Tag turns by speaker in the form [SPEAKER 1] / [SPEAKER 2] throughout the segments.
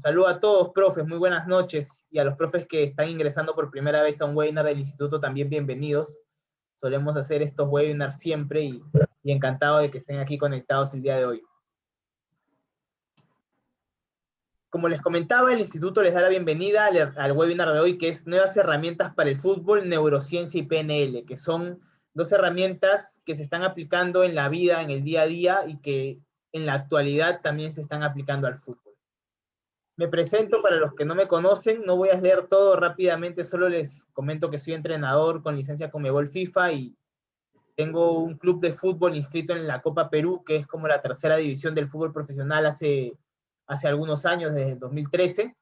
[SPEAKER 1] Saludo a todos, profes, muy buenas noches, y a los profes que están ingresando por primera vez a un webinar del instituto, también bienvenidos. Solemos hacer estos webinars siempre y encantado de que estén aquí conectados el día de hoy. Como les comentaba, el instituto les da la bienvenida al webinar de hoy, que es Nuevas herramientas para el fútbol, neurociencia y PNL, que son dos herramientas que se están aplicando en la vida, en el día a día, y que en la actualidad también se están aplicando al fútbol. Me presento para los que no me conocen, no voy a leer todo rápidamente, solo les comento que soy entrenador con licencia Conmebol FIFA y tengo un club de fútbol inscrito en la Copa Perú, que es como la tercera división del fútbol profesional hace algunos años, desde el 2013.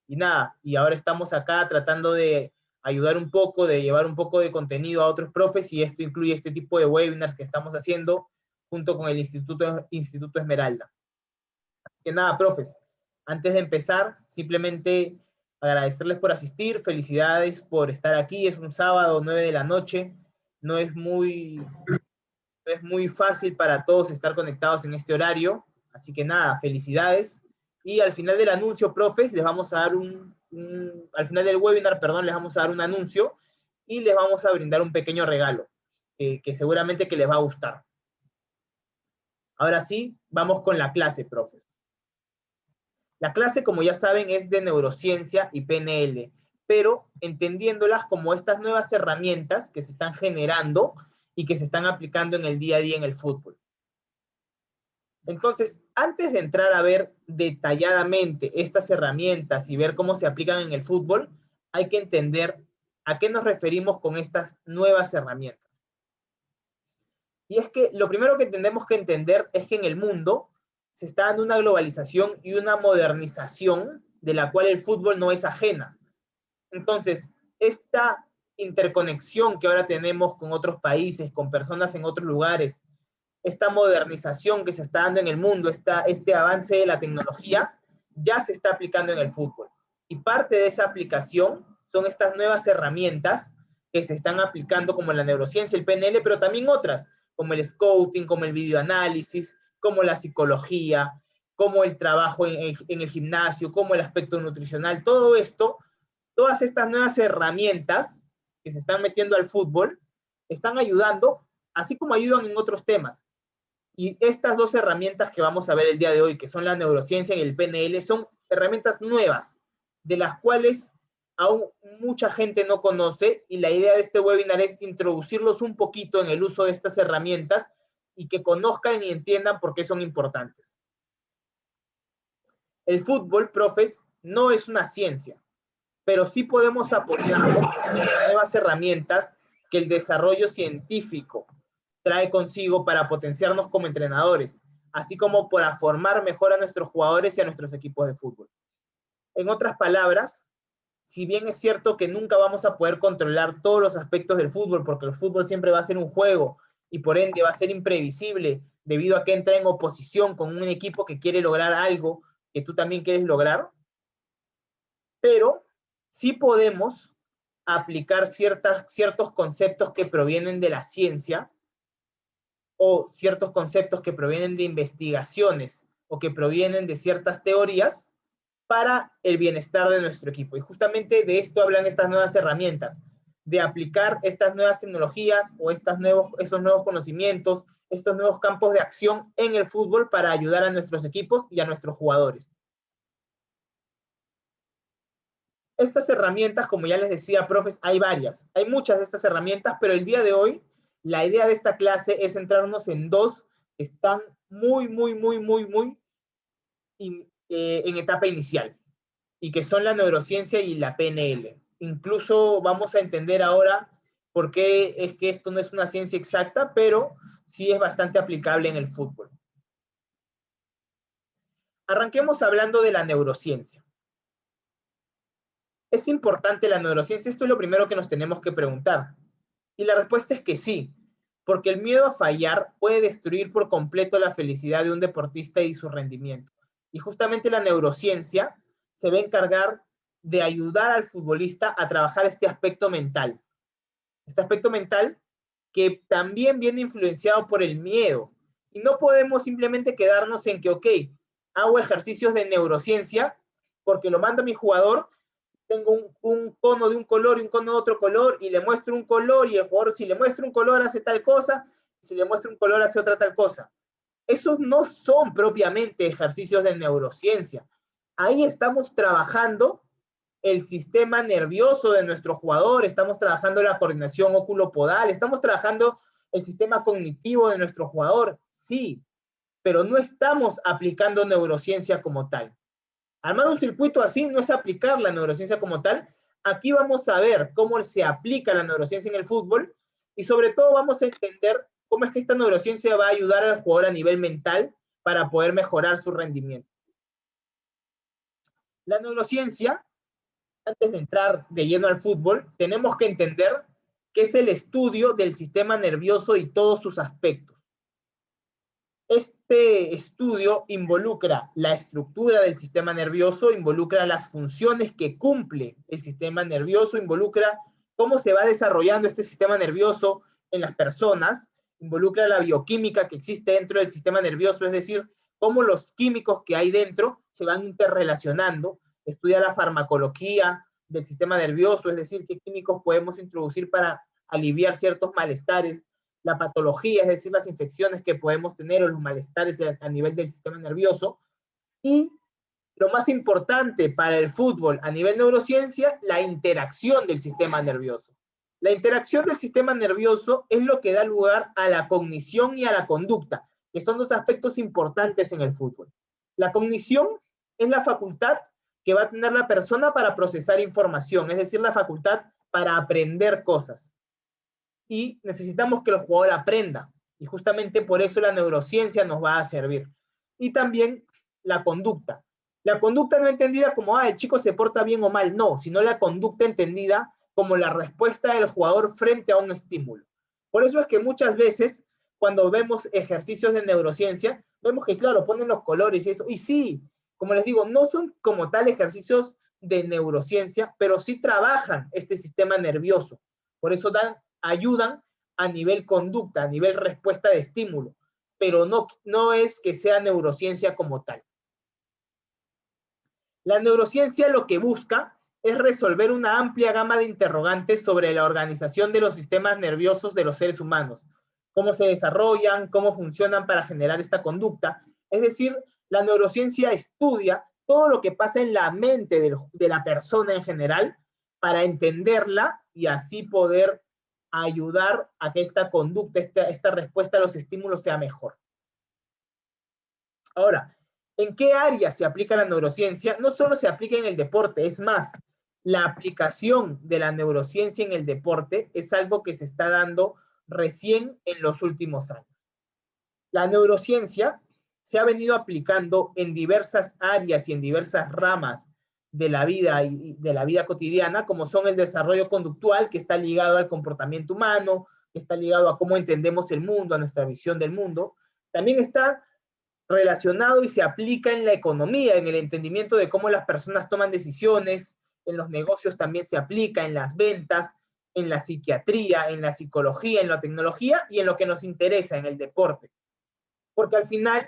[SPEAKER 1] Y nada, y ahora estamos acá tratando de ayudar un poco, de llevar un poco de contenido a otros profes, y esto incluye este tipo de webinars que estamos haciendo junto con el Instituto Esmeralda. Que nada, profes, antes de empezar, simplemente agradecerles por asistir, felicidades por estar aquí, es un sábado, 9 de la noche, no es muy fácil para todos estar conectados en este horario, así que nada, felicidades. Y al final del anuncio, profes, les vamos a dar al final del webinar, perdón, les vamos a dar un anuncio y les vamos a brindar un pequeño regalo, que seguramente que les va a gustar. Ahora sí, vamos con la clase, profes. La clase, como ya saben, es de neurociencia y PNL, pero entendiéndolas como estas nuevas herramientas que se están generando y que se están aplicando en el día a día en el fútbol. Entonces, antes de entrar a ver detalladamente estas herramientas y ver cómo se aplican en el fútbol, hay que entender a qué nos referimos con estas nuevas herramientas. Y es que lo primero que tenemos que entender es que en el mundo se está dando una globalización y una modernización de la cual el fútbol no es ajena. Entonces, esta interconexión que ahora tenemos con otros países, con personas en otros lugares, esta modernización que se está dando en el mundo, este avance de la tecnología, ya se está aplicando en el fútbol. Y parte de esa aplicación son estas nuevas herramientas que se están aplicando como la neurociencia, el PNL, pero también otras, como el scouting, como el videoanálisis, como la psicología, como el trabajo en el gimnasio, como el aspecto nutricional, todo esto, todas estas nuevas herramientas que se están metiendo al fútbol, están ayudando, así como ayudan en otros temas. Y estas dos herramientas que vamos a ver el día de hoy, que son la neurociencia y el PNL, son herramientas nuevas, de las cuales aún mucha gente no conoce, y la idea de este webinar es introducirlos un poquito en el uso de estas herramientas y que conozcan y entiendan por qué son importantes. El fútbol, profes, no es una ciencia, pero sí podemos apoyarnos en nuevas herramientas que el desarrollo científico trae consigo para potenciarnos como entrenadores, así como para formar mejor a nuestros jugadores y a nuestros equipos de fútbol. En otras palabras, si bien es cierto que nunca vamos a poder controlar todos los aspectos del fútbol, porque el fútbol siempre va a ser un juego y por ende va a ser imprevisible debido a que entra en oposición con un equipo que quiere lograr algo que tú también quieres lograr, pero sí podemos aplicar ciertos conceptos que provienen de la ciencia o ciertos conceptos que provienen de investigaciones o que provienen de ciertas teorías para el bienestar de nuestro equipo. Y justamente de esto hablan estas nuevas herramientas, de aplicar estas nuevas tecnologías o estos nuevos conocimientos, estos nuevos campos de acción en el fútbol para ayudar a nuestros equipos y a nuestros jugadores. Estas herramientas, como ya les decía, profes, hay varias, hay muchas de estas herramientas, pero el día de hoy, la idea de esta clase es centrarnos en dos que están en etapa inicial, y que son la neurociencia y la PNL. Incluso vamos a entender ahora por qué es que esto no es una ciencia exacta, pero sí es bastante aplicable en el fútbol. Arranquemos hablando de la neurociencia. ¿Es importante la neurociencia? Esto es lo primero que nos tenemos que preguntar. Y la respuesta es que sí, porque el miedo a fallar puede destruir por completo la felicidad de un deportista y su rendimiento. Y justamente la neurociencia se va a encargar de ayudar al futbolista a trabajar este aspecto mental. Este aspecto mental que también viene influenciado por el miedo. Y no podemos simplemente quedarnos en que, ok, hago ejercicios de neurociencia porque lo manda mi jugador, tengo un cono de un color y un cono de otro color, y le muestro un color, y el jugador, si le muestro un color, hace tal cosa, si le muestro un color, hace otra tal cosa. Esos no son propiamente ejercicios de neurociencia. Ahí estamos trabajando el sistema nervioso de nuestro jugador, estamos trabajando la coordinación oculopodal, estamos trabajando el sistema cognitivo de nuestro jugador, sí, pero no estamos aplicando neurociencia como tal. Armar un circuito así no es aplicar la neurociencia como tal. Aquí vamos a ver cómo se aplica la neurociencia en el fútbol y sobre todo vamos a entender cómo es que esta neurociencia va a ayudar al jugador a nivel mental para poder mejorar su rendimiento. La neurociencia, antes de entrar de lleno al fútbol, tenemos que entender que es el estudio del sistema nervioso y todos sus aspectos. Este estudio involucra la estructura del sistema nervioso, involucra las funciones que cumple el sistema nervioso, involucra cómo se va desarrollando este sistema nervioso en las personas, involucra la bioquímica que existe dentro del sistema nervioso, es decir, cómo los químicos que hay dentro se van interrelacionando, estudia la farmacología del sistema nervioso, es decir, qué químicos podemos introducir para aliviar ciertos malestares, la patología, es decir, las infecciones que podemos tener o los malestares a nivel del sistema nervioso. Y lo más importante para el fútbol a nivel neurociencia, la interacción del sistema nervioso. La interacción del sistema nervioso es lo que da lugar a la cognición y a la conducta, que son dos aspectos importantes en el fútbol. La cognición es la facultad que va a tener la persona para procesar información, es decir, la facultad para aprender cosas. Y necesitamos que el jugador aprenda. Y justamente por eso la neurociencia nos va a servir. Y también la conducta. La conducta no entendida como, el chico se porta bien o mal, no, sino la conducta entendida como la respuesta del jugador frente a un estímulo. Por eso es que muchas veces, cuando vemos ejercicios de neurociencia, vemos que, claro, ponen los colores y eso. Y sí, como les digo, no son como tal ejercicios de neurociencia, pero sí trabajan este sistema nervioso. Por eso ayudan a nivel conducta, a nivel respuesta de estímulo, pero no es que sea neurociencia como tal. La neurociencia lo que busca es resolver una amplia gama de interrogantes sobre la organización de los sistemas nerviosos de los seres humanos, cómo se desarrollan, cómo funcionan para generar esta conducta. Es decir, la neurociencia estudia todo lo que pasa en la mente de la persona en general para entenderla y así poder ayudar a que esta conducta, esta respuesta a los estímulos sea mejor. Ahora, ¿en qué área se aplica la neurociencia? No solo se aplica en el deporte, es más, la aplicación de la neurociencia en el deporte es algo que se está dando recién en los últimos años. La neurociencia se ha venido aplicando en diversas áreas y en diversas ramas de la vida cotidiana, como son el desarrollo conductual, que está ligado al comportamiento humano, que está ligado a cómo entendemos el mundo, a nuestra visión del mundo. También está relacionado y se aplica en la economía, en el entendimiento de cómo las personas toman decisiones, en los negocios también se aplica, en las ventas, en la psiquiatría, en la psicología, en la tecnología y en lo que nos interesa, en el deporte. Porque al final,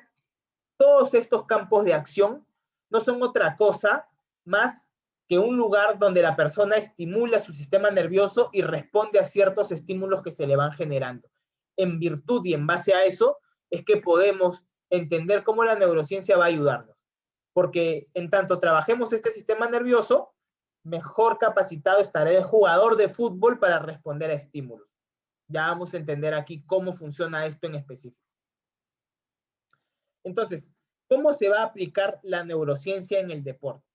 [SPEAKER 1] todos estos campos de acción no son otra cosa más que un lugar donde la persona estimula su sistema nervioso y responde a ciertos estímulos que se le van generando. En virtud y en base a eso es que podemos entender cómo la neurociencia va a ayudarnos. Porque en tanto trabajemos este sistema nervioso, mejor capacitado estará el jugador de fútbol para responder a estímulos. Ya vamos a entender aquí cómo funciona esto en específico. Entonces, ¿cómo se va a aplicar la neurociencia en el deporte?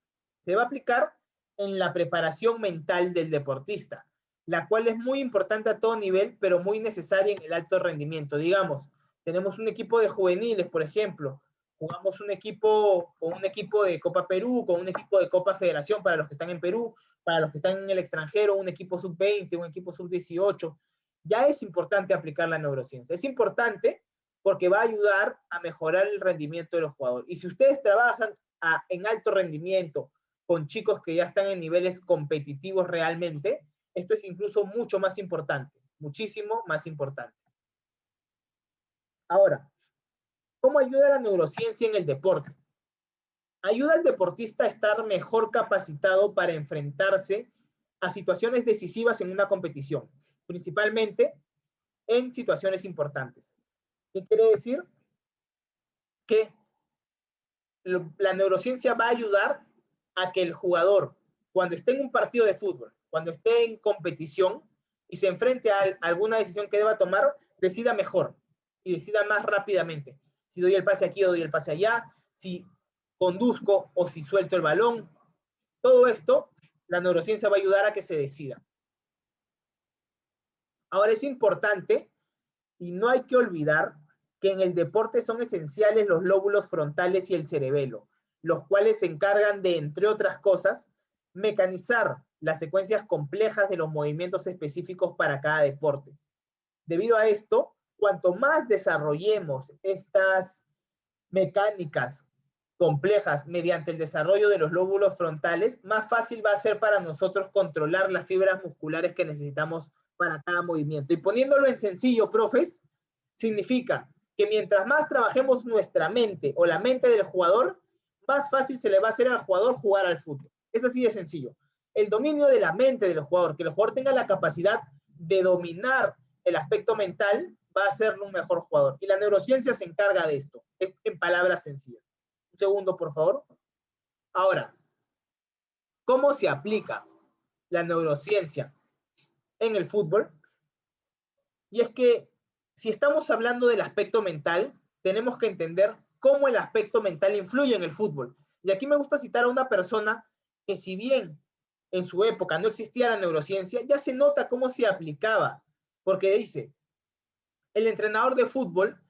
[SPEAKER 1] Se va a aplicar en la preparación mental del deportista, la cual es muy importante a todo nivel, pero muy necesaria en el alto rendimiento. Digamos, tenemos un equipo de juveniles, por ejemplo, jugamos un equipo con un equipo de Copa Perú, con un equipo de Copa Federación para los que están en Perú, para los que están en el extranjero, un equipo sub-20, un equipo sub-18. Ya es importante aplicar la neurociencia. Es importante porque va a ayudar a mejorar el rendimiento de los jugadores. Y si ustedes trabajan en alto rendimiento con chicos que ya están en niveles competitivos realmente, esto es incluso mucho más importante, muchísimo más importante. Ahora, ¿cómo ayuda la neurociencia en el deporte? ayuda al deportista a estar mejor capacitado para enfrentarse a situaciones decisivas en una competición, principalmente en situaciones importantes. ¿Qué quiere decir? Que la neurociencia va a ayudar a que el jugador, cuando esté en un partido de fútbol, cuando esté en competición y se enfrente a alguna decisión que deba tomar, decida mejor y decida más rápidamente. Si doy el pase aquí o doy el pase allá, si conduzco o si suelto el balón. Todo esto, la neurociencia va a ayudar a que se decida. Ahora es importante y no hay que olvidar que en el deporte son esenciales los lóbulos frontales y el cerebelo, los cuales se encargan de, entre otras cosas, mecanizar las secuencias complejas de los movimientos específicos para cada deporte. Debido a esto, cuanto más desarrollemos estas mecánicas complejas mediante el desarrollo de los lóbulos frontales, más fácil va a ser para nosotros controlar las fibras musculares que necesitamos para cada movimiento. Y poniéndolo en sencillo, profes, significa que mientras más trabajemos nuestra mente o la mente del jugador, más fácil se le va a hacer al jugador jugar al fútbol. Es así de sencillo. El dominio de la mente del jugador, que el jugador tenga la capacidad de dominar el aspecto mental, va a hacerlo un mejor jugador. Y la neurociencia se encarga de esto, en palabras sencillas. Un segundo, por favor. Ahora, ¿cómo se aplica la neurociencia en el fútbol? Y es que si estamos hablando del aspecto mental, tenemos que entender cómo el aspecto mental influye en el fútbol. Y aquí me gusta citar a una persona que, si bien en su época no existía la neurociencia, ya se nota cómo se aplicaba, porque dice, el entrenador de fútbol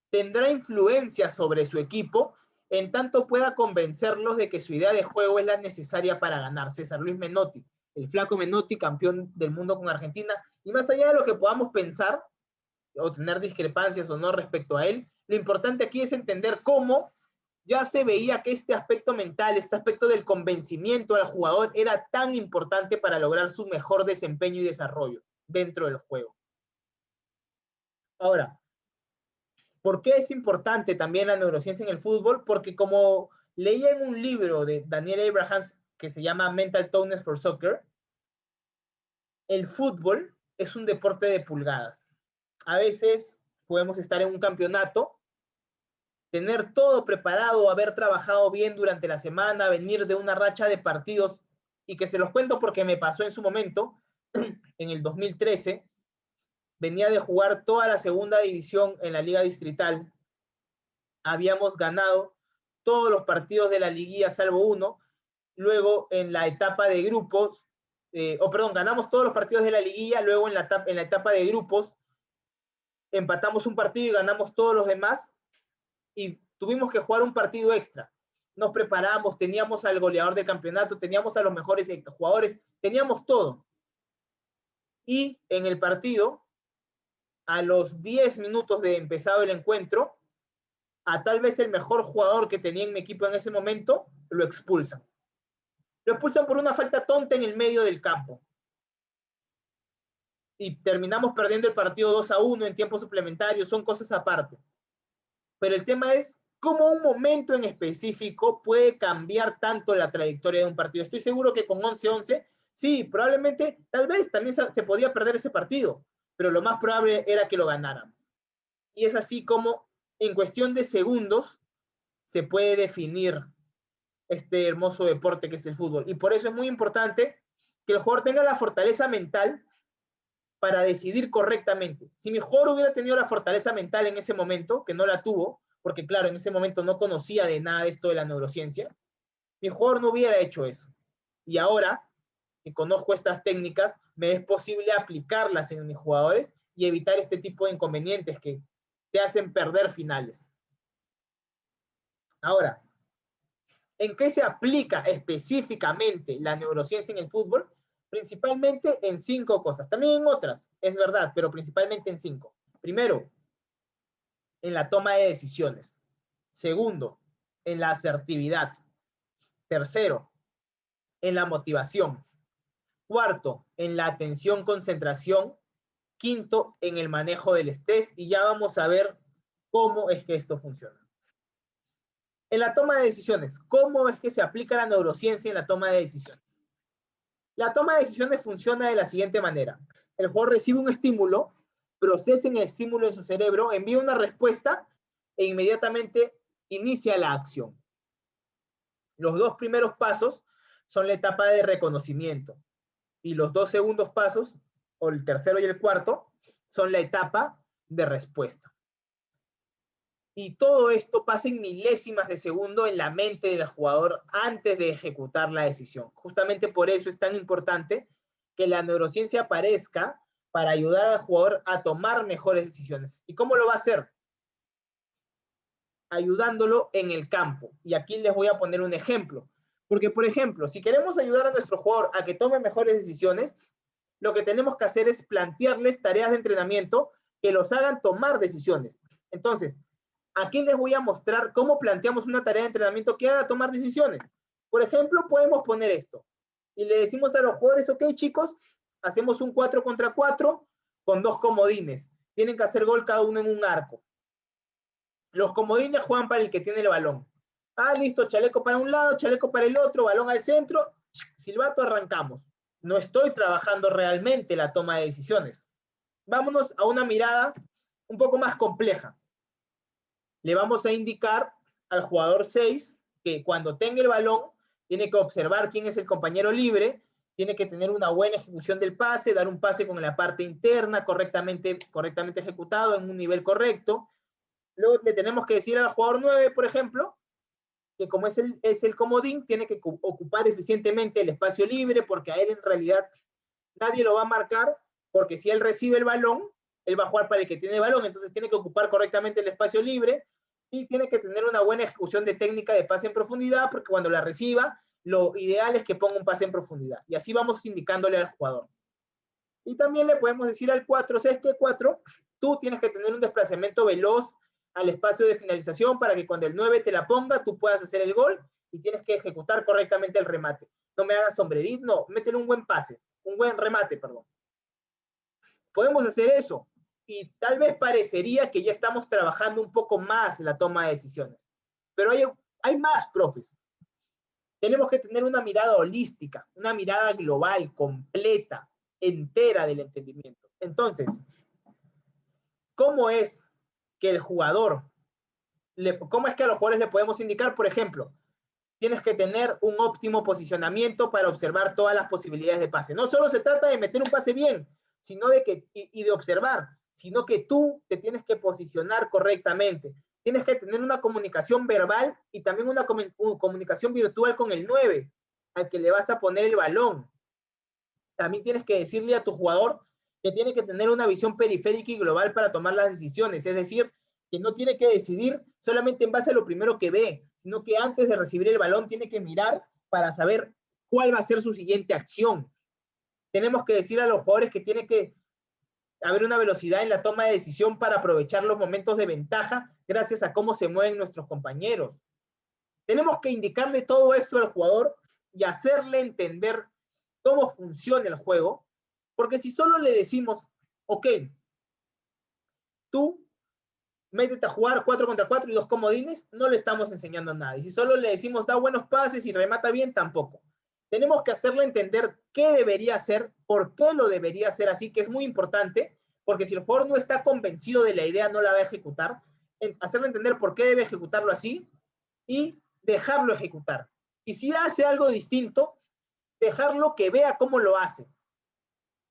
[SPEAKER 1] tendrá influencia sobre su equipo en tanto pueda convencerlos de que su idea de juego es la necesaria para ganar. César Luis Menotti, el flaco Menotti, campeón del mundo con Argentina, y más allá de lo que podamos pensar o tener discrepancias o no respecto a él, lo importante aquí es entender cómo ya se veía que este aspecto mental, este aspecto del convencimiento al jugador era tan importante para lograr su mejor desempeño y desarrollo dentro del juego. Ahora, ¿por qué es importante también la neurociencia en el fútbol? Porque como leía en un libro de Daniel Abrahams que se llama Mental Toughness for Soccer, el fútbol es un deporte de pulgadas. A veces podemos estar en un campeonato, tener todo preparado, haber trabajado bien durante la semana, venir de una racha de partidos, y que se los cuento porque me pasó en su momento, en el 2013, venía de jugar toda la segunda división en la Liga Distrital, habíamos ganado todos los partidos de la liguilla salvo uno, luego en la etapa de grupos, ganamos todos los partidos de la liguilla, luego en la etapa de grupos empatamos un partido y ganamos todos los demás, y tuvimos que jugar un partido extra. Nos preparamos, teníamos al goleador del campeonato, teníamos a los mejores jugadores, teníamos todo. Y en el partido, a los 10 minutos de empezado el encuentro, a tal vez el mejor jugador que tenía en mi equipo en ese momento, lo expulsan. Lo expulsan por una falta tonta en el medio del campo. Y terminamos perdiendo el partido 2-1 en tiempo suplementario, son cosas aparte. Pero el tema es cómo un momento en específico puede cambiar tanto la trayectoria de un partido. Estoy seguro que con 11-11, sí, probablemente, tal vez también se podía perder ese partido, pero lo más probable era que lo ganáramos. Y es así como en cuestión de segundos se puede definir este hermoso deporte que es el fútbol. Y por eso es muy importante que el jugador tenga la fortaleza mental para decidir correctamente. Si mi jugador hubiera tenido la fortaleza mental en ese momento, que no la tuvo, porque claro, en ese momento no conocía de nada de esto de la neurociencia, mi jugador no hubiera hecho eso. Y ahora que conozco estas técnicas, me es posible aplicarlas en mis jugadores y evitar este tipo de inconvenientes que te hacen perder finales. Ahora, ¿en qué se aplica específicamente la neurociencia en el fútbol? Principalmente en 5 cosas. También en otras, es verdad, pero principalmente en 5. Primero, en la toma de decisiones. Segundo, en la asertividad. Tercero, en la motivación. Cuarto, en la atención, concentración. Quinto, en el manejo del estrés. Y ya vamos a ver cómo es que esto funciona. En la toma de decisiones, ¿cómo es que se aplica la neurociencia en la toma de decisiones? La toma de decisiones funciona de la siguiente manera. El jugador recibe un estímulo, procesa el estímulo en su cerebro, envía una respuesta e inmediatamente inicia la acción. Los dos primeros pasos son la etapa de reconocimiento y los dos segundos pasos, o el tercero y el cuarto, son la etapa de respuesta. Y todo esto pasa en milésimas de segundo en la mente del jugador antes de ejecutar la decisión. Justamente por eso es tan importante que la neurociencia aparezca para ayudar al jugador a tomar mejores decisiones. ¿Y cómo lo va a hacer? Ayudándolo en el campo. Y aquí les voy a poner un ejemplo. Porque, por ejemplo, si queremos ayudar a nuestro jugador a que tome mejores decisiones, lo que tenemos que hacer es plantearles tareas de entrenamiento que los hagan tomar decisiones. Entonces, aquí les voy a mostrar cómo planteamos una tarea de entrenamiento que haga tomar decisiones. Por ejemplo, podemos poner esto. Y le decimos a los jugadores, ok, chicos, hacemos un 4 contra 4 con 2 comodines. Tienen que hacer gol cada uno en un arco. Los comodines juegan para el que tiene el balón. Ah, listo, chaleco para un lado, chaleco para el otro, balón al centro, silbato, arrancamos. No estoy trabajando realmente la toma de decisiones. Vámonos a una mirada un poco más compleja. Le vamos a indicar al jugador 6 que cuando tenga el balón tiene que observar quién es el compañero libre, tiene que tener una buena ejecución del pase, dar un pase con la parte interna correctamente ejecutado en un nivel correcto. Luego le tenemos que decir al jugador 9, por ejemplo, que como es el comodín, tiene que ocupar eficientemente el espacio libre, porque a él en realidad nadie lo va a marcar, porque si él recibe el balón, él va a jugar para el que tiene el balón, entonces tiene que ocupar correctamente el espacio libre y tiene que tener una buena ejecución de técnica de pase en profundidad, porque cuando la reciba, lo ideal es que ponga un pase en profundidad. Y así vamos indicándole al jugador. Y también le podemos decir al 4, ¿sabes qué, 4? Tú tienes que tener un desplazamiento veloz al espacio de finalización para que cuando el 9 te la ponga, tú puedas hacer el gol y tienes que ejecutar correctamente el remate. No me hagas sombrerito, no, métele un buen pase, un buen remate, perdón. Podemos hacer eso y tal vez parecería que ya estamos trabajando un poco más la toma de decisiones. Pero hay más, profes. Tenemos que tener una mirada holística, una mirada global, completa, entera del entendimiento. Entonces, ¿cómo es que el jugador, cómo es que a los jugadores le podemos indicar, por ejemplo, tienes que tener un óptimo posicionamiento para observar todas las posibilidades de pase? No solo se trata de meter un pase bien, sino de que, y de observar, sino que tú te tienes que posicionar correctamente. Tienes que tener una comunicación verbal y también una comunicación virtual con el 9, al que le vas a poner el balón. También tienes que decirle a tu jugador que tiene que tener una visión periférica y global para tomar las decisiones, es decir, que no tiene que decidir solamente en base a lo primero que ve, sino que antes de recibir el balón tiene que mirar para saber cuál va a ser su siguiente acción. Tenemos que decir a los jugadores que tiene que haber una velocidad en la toma de decisión para aprovechar los momentos de ventaja gracias a cómo se mueven nuestros compañeros. Tenemos que indicarle todo esto al jugador y hacerle entender cómo funciona el juego, porque si solo le decimos, ok, tú métete a jugar 4 contra 4 y 2 comodines, no le estamos enseñando nada. Y si solo le decimos da buenos pases y remata bien, tampoco. Tenemos que hacerle entender qué debería hacer, por qué lo debería hacer así, que es muy importante, porque si el jugador no está convencido de la idea, no la va a ejecutar. Hacerle entender por qué debe ejecutarlo así y dejarlo ejecutar. Y si hace algo distinto, dejarlo que vea cómo lo hace.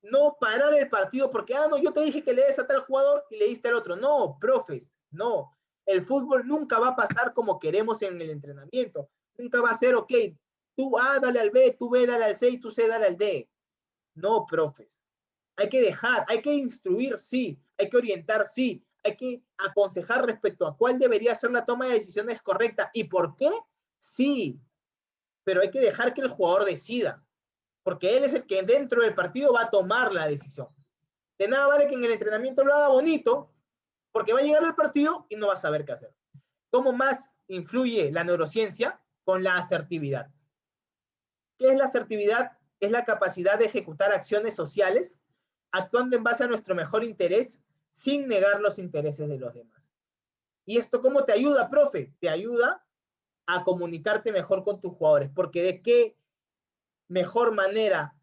[SPEAKER 1] No parar el partido porque, no, yo te dije que le des a tal jugador y le diste al otro. No, profes, no. El fútbol nunca va a pasar como queremos en el entrenamiento. Nunca va a ser, ok, tú A, dale al B, tú B, dale al C y tú C, dale al D. No, profes. Hay que dejar, hay que instruir, sí. Hay que orientar, sí. Hay que aconsejar respecto a cuál debería ser la toma de decisiones correcta y por qué, sí. Pero hay que dejar que el jugador decida, porque él es el que dentro del partido va a tomar la decisión. De nada vale que en el entrenamiento lo haga bonito, porque va a llegar al partido y no va a saber qué hacer. ¿Cómo más influye la neurociencia? Con la asertividad. ¿Qué es la asertividad? Es la capacidad de ejecutar acciones sociales actuando en base a nuestro mejor interés sin negar los intereses de los demás. ¿Y esto cómo te ayuda, profe? Te ayuda a comunicarte mejor con tus jugadores, porque de qué mejor manera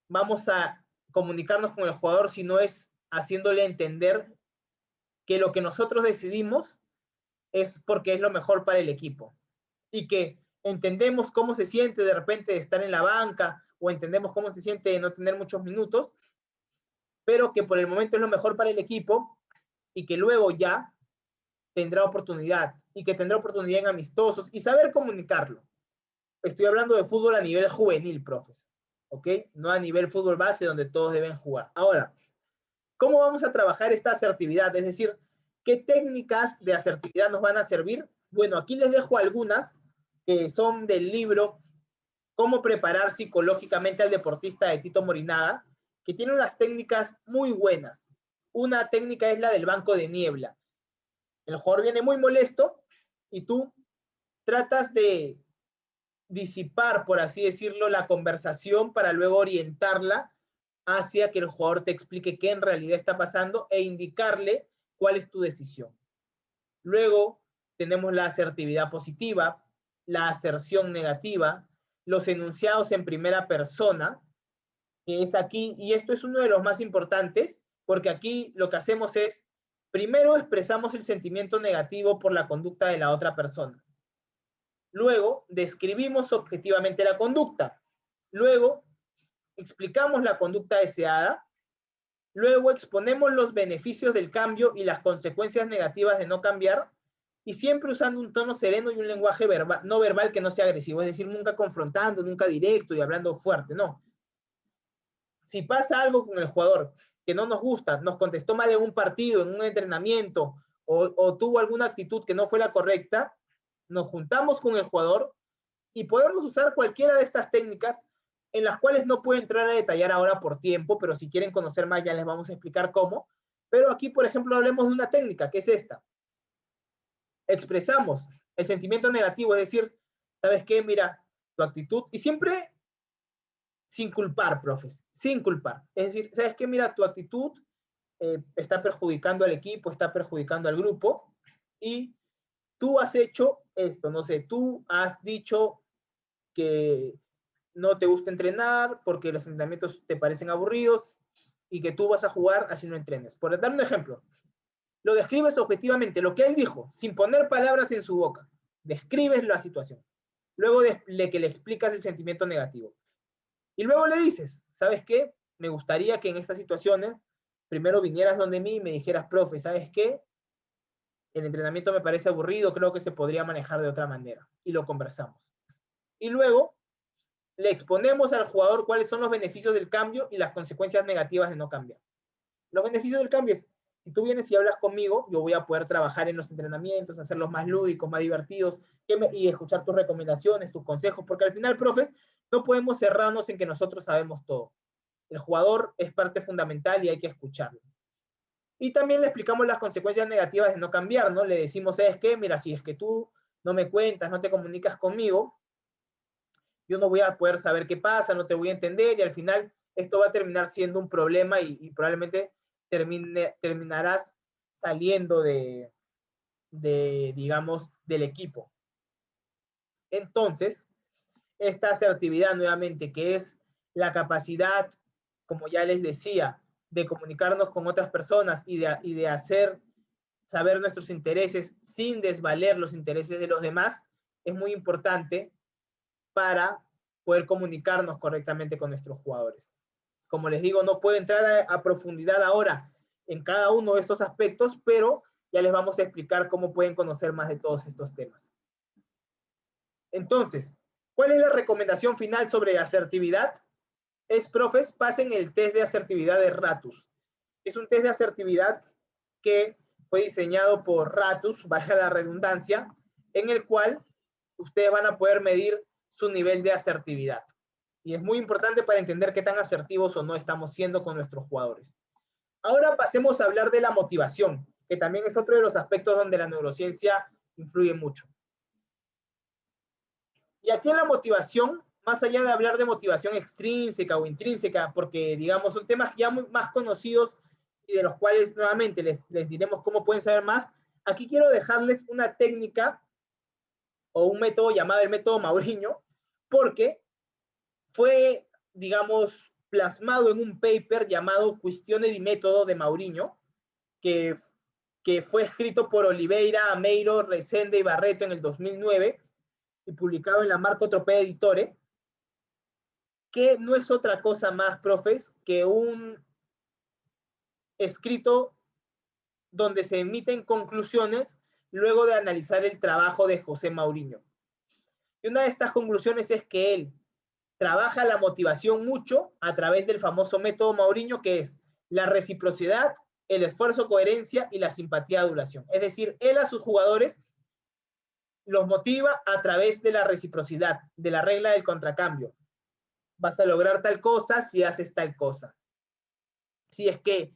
[SPEAKER 1] vamos a comunicarnos con el jugador si no es haciéndole entender que lo que nosotros decidimos es porque es lo mejor para el equipo y que entendemos cómo se siente de repente de estar en la banca o entendemos cómo se siente de no tener muchos minutos, pero que por el momento es lo mejor para el equipo y que luego ya tendrá oportunidad y que tendrá oportunidad en amistosos y saber comunicarlo. Estoy hablando de fútbol a nivel juvenil, profes, ¿ok? No a nivel fútbol base donde todos deben jugar. Ahora, ¿cómo vamos a trabajar esta asertividad? Es decir, ¿qué técnicas de asertividad nos van a servir? Bueno, aquí les dejo algunas que son del libro Cómo preparar psicológicamente al deportista de Tito Morinaga, que tiene unas técnicas muy buenas. Una técnica es la del banco de niebla. El jugador viene muy molesto y tú tratas de disipar, por así decirlo, la conversación para luego orientarla hacia que el jugador te explique qué en realidad está pasando e indicarle cuál es tu decisión. Luego tenemos la asertividad positiva, la aserción negativa, los enunciados en primera persona, que es aquí, y esto es uno de los más importantes, porque aquí lo que hacemos es, primero expresamos el sentimiento negativo por la conducta de la otra persona. Luego, describimos objetivamente la conducta. Luego, explicamos la conducta deseada. Luego, exponemos los beneficios del cambio y las consecuencias negativas de no cambiar. Y siempre usando un tono sereno y un lenguaje verbal, no verbal que no sea agresivo. Es decir, nunca confrontando, nunca directo y hablando fuerte. No. Si pasa algo con el jugador que no nos gusta, nos contestó mal en un partido, en un entrenamiento, o tuvo alguna actitud que no fue la correcta, nos juntamos con el jugador y podemos usar cualquiera de estas técnicas en las cuales no puedo entrar a detallar ahora por tiempo, pero si quieren conocer más ya les vamos a explicar cómo. Pero aquí, por ejemplo, hablemos de una técnica, que es esta. Expresamos el sentimiento negativo, es decir, ¿sabes qué? Mira, tu actitud, y siempre sin culpar, profes, sin culpar. Es decir, ¿sabes qué? Mira, tu actitud está perjudicando al equipo, está perjudicando al grupo, y tú has hecho esto, no sé, tú has dicho que no te gusta entrenar porque los entrenamientos te parecen aburridos y que tú vas a jugar así no entrenes. Por dar un ejemplo, lo describes objetivamente, lo que él dijo, sin poner palabras en su boca. Describes la situación. Luego de que le explicas el sentimiento negativo. Y luego le dices, ¿sabes qué? Me gustaría que en estas situaciones primero vinieras donde mí y me dijeras, profe, ¿sabes qué? El entrenamiento me parece aburrido, creo que se podría manejar de otra manera. Y lo conversamos. Y luego le exponemos al jugador cuáles son los beneficios del cambio y las consecuencias negativas de no cambiar. Los beneficios del cambio es, si tú vienes y hablas conmigo, yo voy a poder trabajar en los entrenamientos, hacerlos más lúdicos, más divertidos, y escuchar tus recomendaciones, tus consejos, porque al final, profes, no podemos cerrarnos en que nosotros sabemos todo. El jugador es parte fundamental y hay que escucharlo. Y también le explicamos las consecuencias negativas de no cambiar, ¿no? Le decimos, ¿sabes qué? Mira, si es que tú no me cuentas, no te comunicas conmigo, yo no voy a poder saber qué pasa, no te voy a entender y al final esto va a terminar siendo un problema y probablemente terminarás saliendo digamos, del equipo. Entonces, esta asertividad nuevamente, que es la capacidad, como ya les decía, de comunicarnos con otras personas y de hacer saber nuestros intereses sin desvaler los intereses de los demás, es muy importante para poder comunicarnos correctamente con nuestros jugadores. Como les digo, no puedo entrar a profundidad ahora en cada uno de estos aspectos, pero ya les vamos a explicar cómo pueden conocer más de todos estos temas. Entonces, ¿cuál es la recomendación final sobre asertividad? Es, profes, pasen el test de asertividad de Ratus. Es un test de asertividad que fue diseñado por Ratus, valga la redundancia, en el cual ustedes van a poder medir su nivel de asertividad. Y es muy importante para entender qué tan asertivos o no estamos siendo con nuestros jugadores. Ahora pasemos a hablar de la motivación, que también es otro de los aspectos donde la neurociencia influye mucho. Y aquí en la motivación, más allá de hablar de motivación extrínseca o intrínseca, porque digamos son temas ya muy más conocidos y de los cuales nuevamente les diremos cómo pueden saber más, aquí quiero dejarles una técnica o un método llamado el método Mourinho, porque fue, digamos, plasmado en un paper llamado Cuestione di Método de Mourinho, que fue escrito por Oliveira, Ameiro, Resende y Barreto en el 2009 y publicado en la Marco Tropea Editore, que no es otra cosa más, profes, que un escrito donde se emiten conclusiones luego de analizar el trabajo de José Mourinho. Y una de estas conclusiones es que él trabaja la motivación mucho a través del famoso método Mourinho, que es la reciprocidad, el esfuerzo, coherencia y la simpatía, adulación. Es decir, él a sus jugadores los motiva a través de la reciprocidad, de la regla del contracambio. Vas a lograr tal cosa si haces tal cosa. Si es que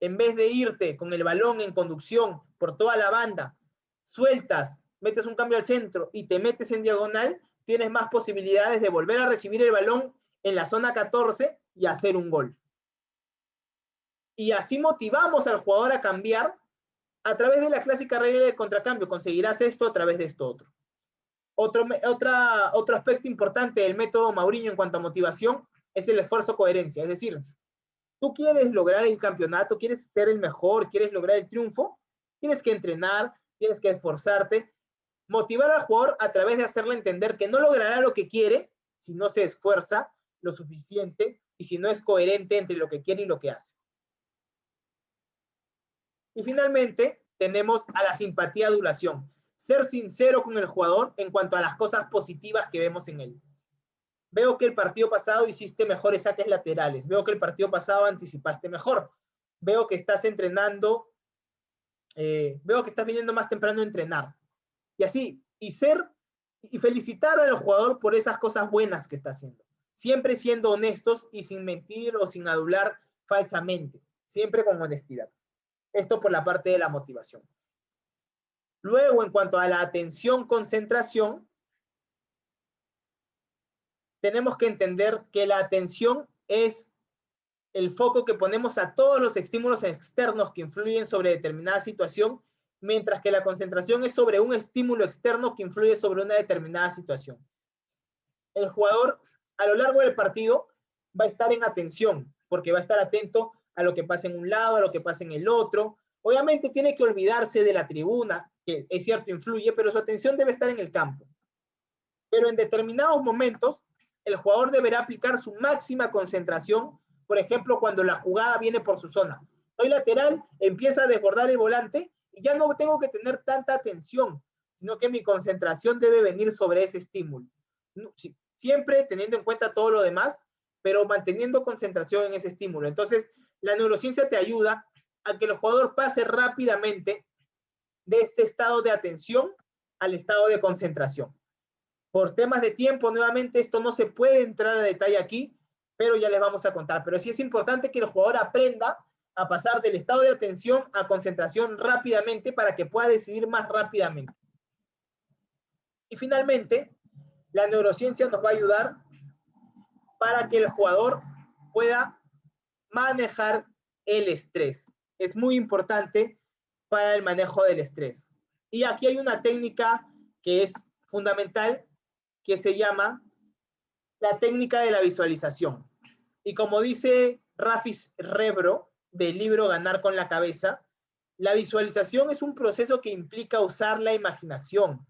[SPEAKER 1] en vez de irte con el balón en conducción por toda la banda, sueltas, metes un cambio al centro y te metes en diagonal, tienes más posibilidades de volver a recibir el balón en la zona 14 y hacer un gol. Y así motivamos al jugador a cambiar a través de la clásica regla del contracambio. Conseguirás esto a través de esto otro. Otro aspecto importante del método Mourinho en cuanto a motivación es el esfuerzo-coherencia. Es decir, tú quieres lograr el campeonato, quieres ser el mejor, quieres lograr el triunfo, tienes que entrenar, tienes que esforzarte, motivar al jugador a través de hacerle entender que no logrará lo que quiere si no se esfuerza lo suficiente y si no es coherente entre lo que quiere y lo que hace. Y finalmente, tenemos a la simpatía-adulación. Ser sincero con el jugador en cuanto a las cosas positivas que vemos en él. Veo que el partido pasado hiciste mejores saques laterales. Veo que el partido pasado anticipaste mejor. Veo que estás entrenando. Veo que estás viniendo más temprano a entrenar. Y así, y felicitar al jugador por esas cosas buenas que está haciendo. Siempre siendo honestos y sin mentir o sin adular falsamente. Siempre con honestidad. Esto por la parte de la motivación. Luego, en cuanto a la atención, concentración, tenemos que entender que la atención es el foco que ponemos a todos los estímulos externos que influyen sobre determinada situación, mientras que la concentración es sobre un estímulo externo que influye sobre una determinada situación. El jugador, a lo largo del partido, va a estar en atención, porque va a estar atento a lo que pasa en un lado, a lo que pasa en el otro. Obviamente tiene que olvidarse de la tribuna, que es cierto, influye, pero su atención debe estar en el campo. Pero en determinados momentos, el jugador deberá aplicar su máxima concentración, por ejemplo, cuando la jugada viene por su zona. Soy lateral, empieza a desbordar el volante y ya no tengo que tener tanta atención, sino que mi concentración debe venir sobre ese estímulo. Siempre teniendo en cuenta todo lo demás, pero manteniendo concentración en ese estímulo. Entonces, la neurociencia te ayuda a que el jugador pase rápidamente de este estado de atención al estado de concentración. Por temas de tiempo, nuevamente, esto no se puede entrar a detalle aquí, pero ya les vamos a contar. Pero sí es importante que el jugador aprenda a pasar del estado de atención a concentración rápidamente para que pueda decidir más rápidamente. Y finalmente, la neurociencia nos va a ayudar para que el jugador pueda manejar el estrés. Es muy importante para el manejo del estrés. Y aquí hay una técnica que es fundamental, que se llama la técnica de la visualización. Y como dice Rafis Rebro, del libro Ganar con la Cabeza, la visualización es un proceso que implica usar la imaginación.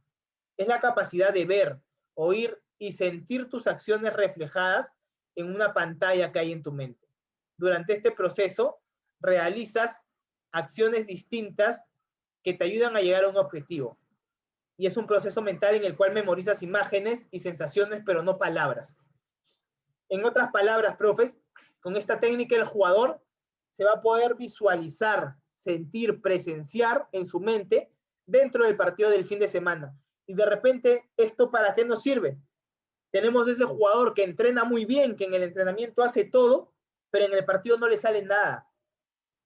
[SPEAKER 1] Es la capacidad de ver, oír y sentir tus acciones reflejadas en una pantalla que hay en tu mente. Durante este proceso, realizas acciones distintas que te ayudan a llegar a un objetivo. Y es un proceso mental en el cual memorizas imágenes y sensaciones, pero no palabras. En otras palabras, profes, con esta técnica el jugador se va a poder visualizar, sentir, presenciar en su mente dentro del partido del fin de semana. Y de repente, ¿esto para qué nos sirve? Tenemos ese jugador que entrena muy bien, que en el entrenamiento hace todo, pero en el partido no le sale nada.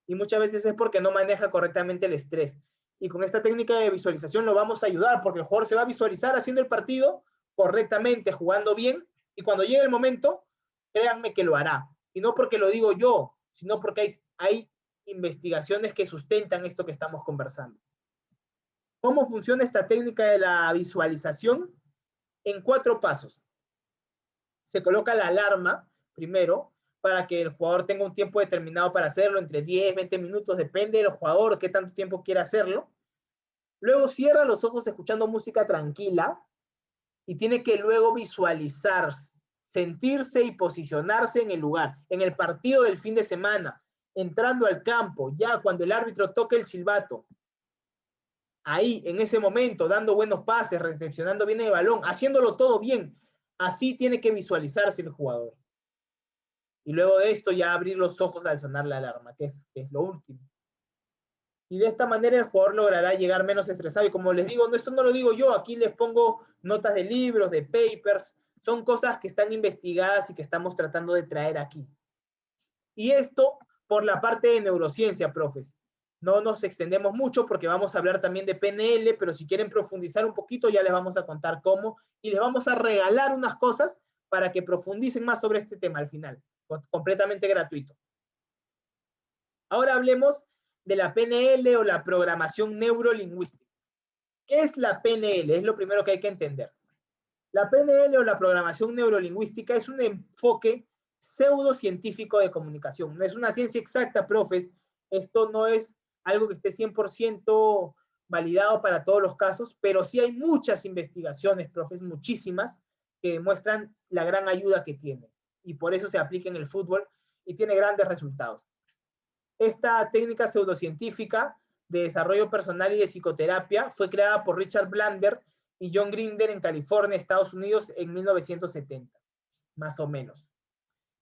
[SPEAKER 1] Y muchas veces es porque no maneja correctamente el estrés. Y con esta técnica de visualización lo vamos a ayudar, porque el jugador se va a visualizar haciendo el partido correctamente, jugando bien, y cuando llegue el momento, créanme que lo hará. Y no porque lo digo yo, sino porque hay investigaciones que sustentan esto que estamos conversando. ¿Cómo funciona esta técnica de la visualización? En 4 pasos. Se coloca la alarma primero para que el jugador tenga un tiempo determinado para hacerlo, entre 10, 20 minutos, depende del jugador, qué tanto tiempo quiera hacerlo. Luego cierra los ojos escuchando música tranquila y tiene que luego visualizar, sentirse y posicionarse en el lugar, en el partido del fin de semana, entrando al campo, ya cuando el árbitro toque el silbato, ahí, en ese momento, dando buenos pases, recepcionando bien el balón, haciéndolo todo bien. Así tiene que visualizarse el jugador. Y luego de esto ya abrir los ojos al sonar la alarma, que es lo último. Y de esta manera el jugador logrará llegar menos estresado. Y como les digo, esto no lo digo yo, aquí les pongo notas de libros, de papers, son cosas que están investigadas y que estamos tratando de traer aquí. Y esto por la parte de neurociencia, profes. No nos extendemos mucho porque vamos a hablar también de PNL, pero si quieren profundizar un poquito ya les vamos a contar cómo y les vamos a regalar unas cosas para que profundicen más sobre este tema al final, completamente gratuito. Ahora hablemos de la PNL o la programación neurolingüística. ¿Qué es la PNL? Es lo primero que hay que entender. La PNL o la programación neurolingüística es un enfoque pseudocientífico de comunicación. No es una ciencia exacta, profes. Esto no es algo que esté 100% validado para todos los casos, pero sí hay muchas investigaciones, profes, muchísimas, que demuestran la gran ayuda que tiene. Y por eso se aplica en el fútbol y tiene grandes resultados. Esta técnica pseudocientífica de desarrollo personal y de psicoterapia fue creada por Richard Blander y John Grinder en California, Estados Unidos, en 1970, más o menos.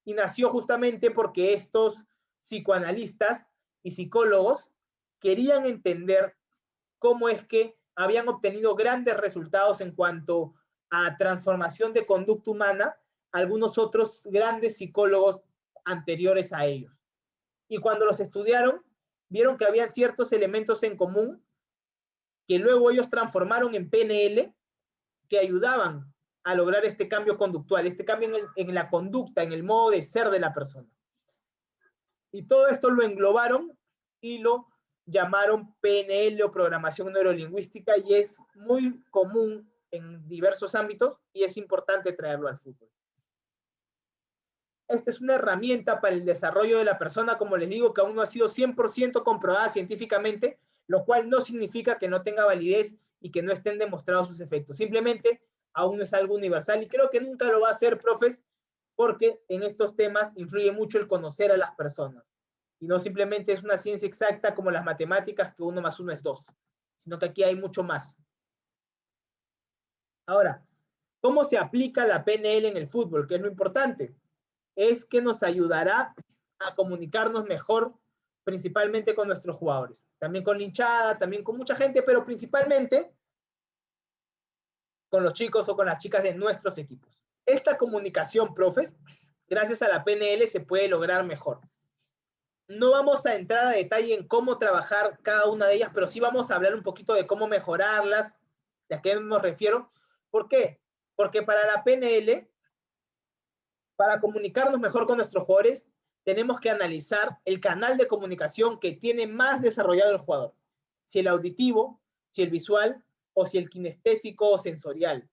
[SPEAKER 1] Y nació justamente porque estos psicoanalistas y psicólogos querían entender cómo es que habían obtenido grandes resultados en cuanto a transformación de conducta humana algunos otros grandes psicólogos anteriores a ellos. Y cuando los estudiaron, vieron que había ciertos elementos en común que luego ellos transformaron en PNL que ayudaban a lograr este cambio conductual, este cambio en la conducta, en el modo de ser de la persona. Y todo esto lo englobaron y lo llamaron PNL o programación neurolingüística y es muy común en diversos ámbitos y es importante traerlo al fútbol. Esta es una herramienta para el desarrollo de la persona, como les digo, que aún no ha sido 100% comprobada científicamente, lo cual no significa que no tenga validez y que no estén demostrados sus efectos. Simplemente aún no es algo universal y creo que nunca lo va a ser, profes, porque en estos temas influye mucho el conocer a las personas. Y no simplemente es una ciencia exacta como las matemáticas, que 1 más 1 es 2, sino que aquí hay mucho más. Ahora, ¿cómo se aplica la PNL en el fútbol? ¿Qué es lo importante? Es que nos ayudará a comunicarnos mejor, principalmente con nuestros jugadores. También con la hinchada, también con mucha gente, pero principalmente con los chicos o con las chicas de nuestros equipos. Esta comunicación, profes, gracias a la PNL se puede lograr mejor. No vamos a entrar a detalle en cómo trabajar cada una de ellas, pero sí vamos a hablar un poquito de cómo mejorarlas, de a qué me refiero. ¿Por qué? Porque para la PNL, para comunicarnos mejor con nuestros jugadores, tenemos que analizar el canal de comunicación que tiene más desarrollado el jugador. Si el auditivo, si el visual o si el kinestésico o sensorial.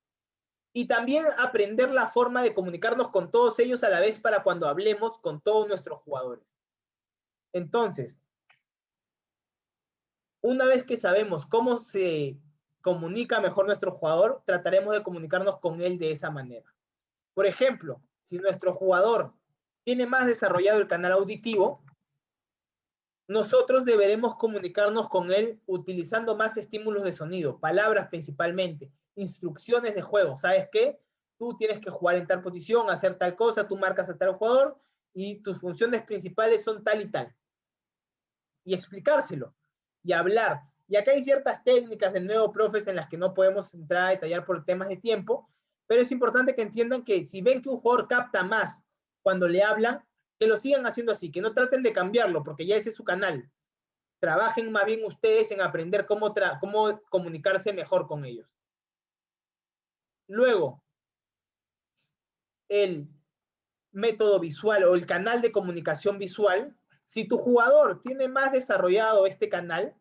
[SPEAKER 1] Y también aprender la forma de comunicarnos con todos ellos a la vez para cuando hablemos con todos nuestros jugadores. Entonces, una vez que sabemos cómo se comunica mejor nuestro jugador, trataremos de comunicarnos con él de esa manera. Por ejemplo, si nuestro jugador tiene más desarrollado el canal auditivo, nosotros deberemos comunicarnos con él utilizando más estímulos de sonido, palabras principalmente, instrucciones de juego. ¿Sabes qué? Tú tienes que jugar en tal posición, hacer tal cosa, tú marcas a tal jugador y tus funciones principales son tal y tal. Y explicárselo y hablar. Y acá hay ciertas técnicas de nuevo, profes, en las que no podemos entrar a detallar por temas de tiempo, pero es importante que entiendan que si ven que un jugador capta más cuando le hablan, que lo sigan haciendo así, que no traten de cambiarlo, porque ya ese es su canal. Trabajen más bien ustedes en aprender cómo comunicarse mejor con ellos. Luego, el método visual o el canal de comunicación visual, si tu jugador tiene más desarrollado este canal,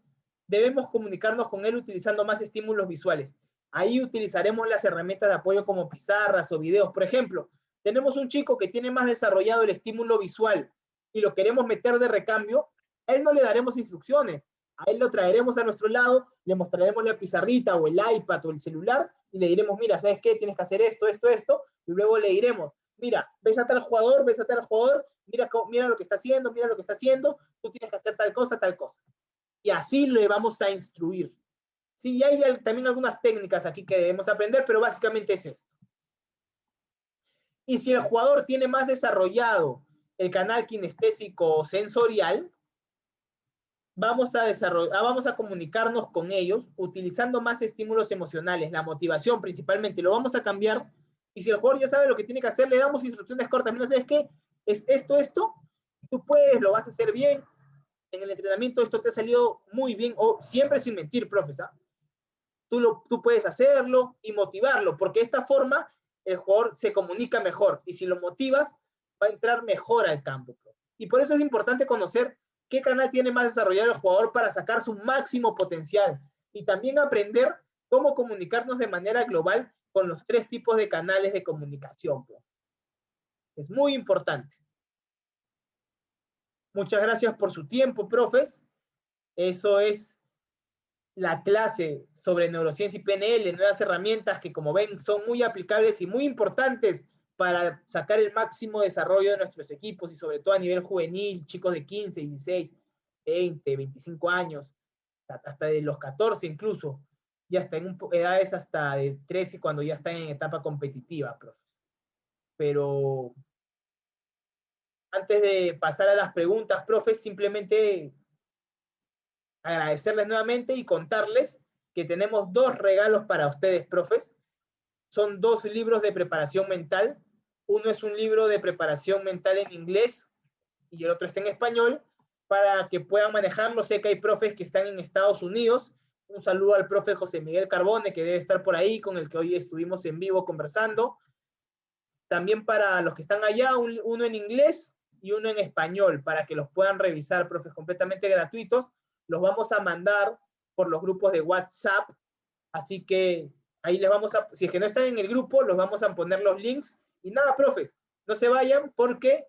[SPEAKER 1] debemos comunicarnos con él utilizando más estímulos visuales. Ahí utilizaremos las herramientas de apoyo como pizarras o videos. Por ejemplo, tenemos un chico que tiene más desarrollado el estímulo visual y lo queremos meter de recambio, a él no le daremos instrucciones, a él lo traeremos a nuestro lado, le mostraremos la pizarrita o el iPad o el celular y le diremos, mira, ¿sabes qué? Tienes que hacer esto, esto, esto, y luego le diremos, mira, ves a tal jugador, mira lo que está haciendo, mira lo que está haciendo, tú tienes que hacer tal cosa, tal cosa. Y así le vamos a instruir. Sí, y hay también algunas técnicas aquí que debemos aprender, pero básicamente es esto. Y si el jugador tiene más desarrollado el canal kinestésico sensorial, vamos a comunicarnos con ellos utilizando más estímulos emocionales, la motivación principalmente, lo vamos a cambiar. Y si el jugador ya sabe lo que tiene que hacer, le damos instrucciones cortas. Mira, ¿sabes qué? Es esto, tú puedes, lo vas a hacer bien. En el entrenamiento esto te ha salido muy bien, o siempre sin mentir, profesor. Tú puedes hacerlo y motivarlo, porque de esta forma el jugador se comunica mejor y si lo motivas va a entrar mejor al campo. Y por eso es importante conocer qué canal tiene más desarrollado el jugador para sacar su máximo potencial y también aprender cómo comunicarnos de manera global con los 3 tipos de canales de comunicación. Es muy importante. Muchas gracias por su tiempo, profes. Eso es la clase sobre neurociencia y PNL, nuevas herramientas que, como ven, son muy aplicables y muy importantes para sacar el máximo desarrollo de nuestros equipos y sobre todo a nivel juvenil, chicos de 15, 16, 20, 25 años, hasta de los 14 incluso, y hasta en edades hasta de 13 cuando ya están en etapa competitiva, profes. Pero antes de pasar a las preguntas, profes, simplemente agradecerles nuevamente y contarles que tenemos 2 regalos para ustedes, profes. Son 2 libros de preparación mental. Uno es un libro de preparación mental en inglés y el otro está en español para que puedan manejarlo. Sé que hay profes que están en Estados Unidos. Un saludo al profe José Miguel Carbone, que debe estar por ahí, con el que hoy estuvimos en vivo conversando. También para los que están allá, uno en inglés y uno en español, para que los puedan revisar, profes, completamente gratuitos. Los vamos a mandar por los grupos de WhatsApp, así que ahí les vamos a, si es que no están en el grupo, los vamos a poner los links. Y nada, profes, no se vayan porque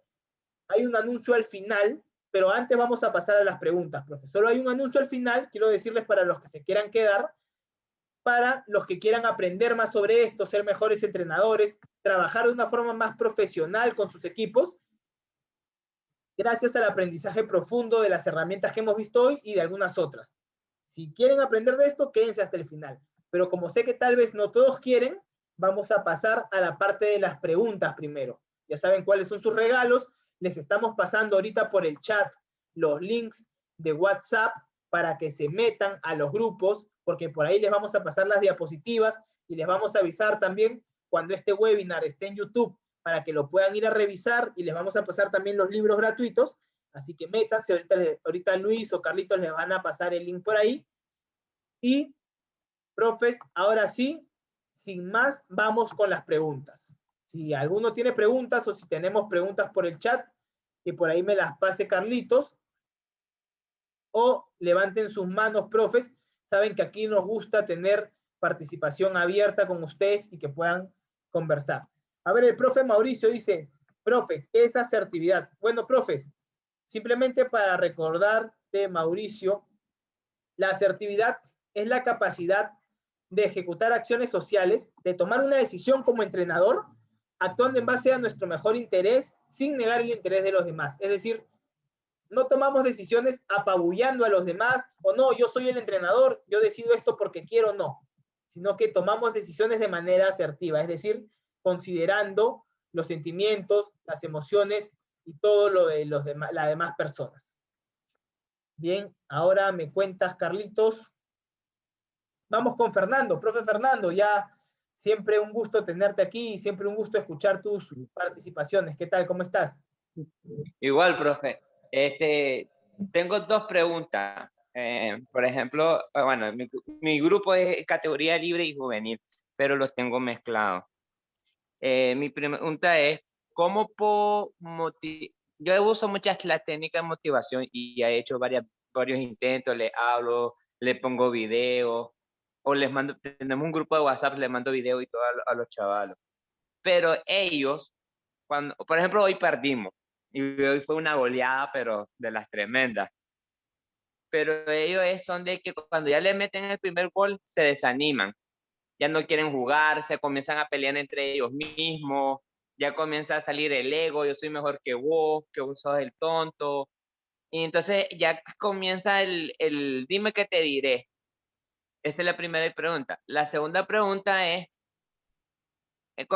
[SPEAKER 1] hay un anuncio al final, pero antes vamos a pasar a las preguntas, profes. Solo hay un anuncio al final, quiero decirles para los que se quieran quedar, para los que quieran aprender más sobre esto, ser mejores entrenadores, trabajar de una forma más profesional con sus equipos, gracias al aprendizaje profundo de las herramientas que hemos visto hoy y de algunas otras. Si quieren aprender de esto, quédense hasta el final. Pero como sé que tal vez no todos quieren, vamos a pasar a la parte de las preguntas primero. Ya saben cuáles son sus regalos. Les estamos pasando ahorita por el chat los links de WhatsApp para que se metan a los grupos, porque por ahí les vamos a pasar las diapositivas y les vamos a avisar también cuando este webinar esté en YouTube para que lo puedan ir a revisar y les vamos a pasar también los libros gratuitos. Así que métanse, ahorita Luis o Carlitos les van a pasar el link por ahí. Y, profes, ahora sí, sin más, vamos con las preguntas. Si alguno tiene preguntas o si tenemos preguntas por el chat, que por ahí me las pase Carlitos, o levanten sus manos, profes. Saben que aquí nos gusta tener participación abierta con ustedes y que puedan conversar. A ver, el profe Mauricio dice, profe, ¿qué es asertividad? Bueno, profes, simplemente para recordarte, Mauricio, la asertividad es la capacidad de ejecutar acciones sociales, de tomar una decisión como entrenador, actuando en base a nuestro mejor interés, sin negar el interés de los demás. Es decir, no tomamos decisiones apabullando a los demás, o no, yo soy el entrenador, yo decido esto porque quiero, no, sino que tomamos decisiones de manera asertiva, es decir, considerando los sentimientos, las emociones y todo lo de las demás personas. Bien, ahora me cuentas, Carlitos. Vamos con Fernando, profe Fernando, ya siempre un gusto tenerte aquí y siempre un gusto escuchar tus participaciones. ¿Qué tal? ¿Cómo estás?
[SPEAKER 2] Igual, profe. Tengo 2 preguntas. Por ejemplo, bueno, mi grupo es categoría libre y juvenil, pero los tengo mezclados. Mi pregunta es, ¿cómo puedo motivar? Yo uso muchas la técnica de motivación y he hecho varios intentos, le hablo, le pongo video, o les mando, tenemos un grupo de WhatsApp, les mando video y todo a los chavalos. Pero ellos, cuando, por ejemplo, hoy perdimos, y hoy fue una goleada, pero de las tremendas. Pero ellos son de que cuando ya le meten el primer gol, se desaniman, ya no quieren jugar, se comienzan a pelear entre ellos mismos, ya comienza a salir el ego, yo soy mejor que vos sos el tonto. Y entonces ya comienza el dime qué te diré. Esa es la primera pregunta. La segunda pregunta es,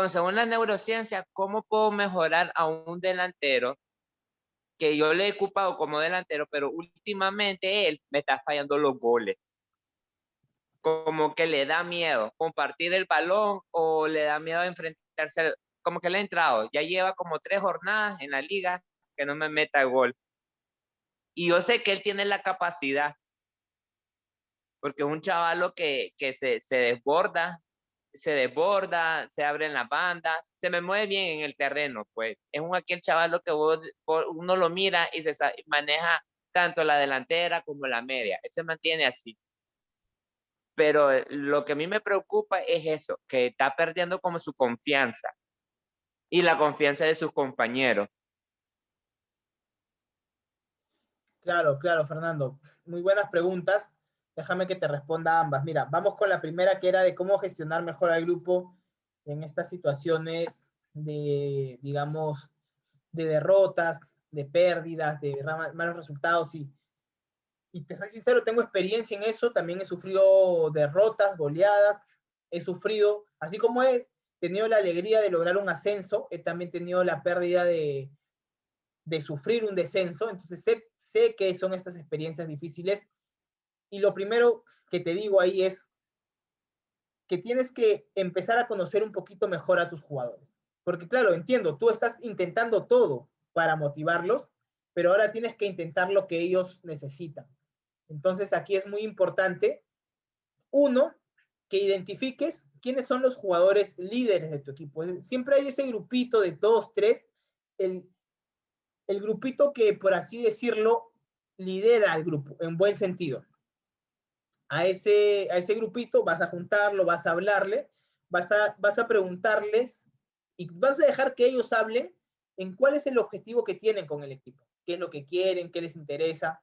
[SPEAKER 2] según la neurociencia, ¿cómo puedo mejorar a un delantero que yo le he ocupado como delantero, pero últimamente él me está fallando los goles? Como que le da miedo compartir el balón o le da miedo enfrentarse, como que le ha entrado, ya lleva como 3 jornadas en la liga que no me meta el gol. Y yo sé que él tiene la capacidad, porque es un chavalo que se desborda, se abre en las bandas, se me mueve bien en el terreno, pues. Es aquel chavalo que uno lo mira y maneja tanto la delantera como la media. Él se mantiene así. Pero lo que a mí me preocupa es eso, que está perdiendo como su confianza y la confianza de sus compañeros.
[SPEAKER 1] Claro, claro, Fernando. Muy buenas preguntas. Déjame que te responda ambas. Mira, vamos con la primera, que era de cómo gestionar mejor al grupo en estas situaciones de, digamos, de derrotas, de pérdidas, de malos resultados. Y te soy sincero, tengo experiencia en eso. También he sufrido derrotas, goleadas. He sufrido, así como he tenido la alegría de lograr un ascenso, he también tenido la pérdida de sufrir un descenso. Entonces sé que son estas experiencias difíciles. Y lo primero que te digo ahí es que tienes que empezar a conocer un poquito mejor a tus jugadores. Porque claro, entiendo, tú estás intentando todo para motivarlos, pero ahora tienes que intentar lo que ellos necesitan. Entonces aquí es muy importante, uno, que identifiques quiénes son los jugadores líderes de tu equipo. Siempre hay ese grupito de 2, 3, el grupito que, por así decirlo, lidera al grupo, en buen sentido. A ese grupito vas a juntarlo, vas a hablarle, vas a preguntarles y vas a dejar que ellos hablen en cuál es el objetivo que tienen con el equipo, qué es lo que quieren, qué les interesa.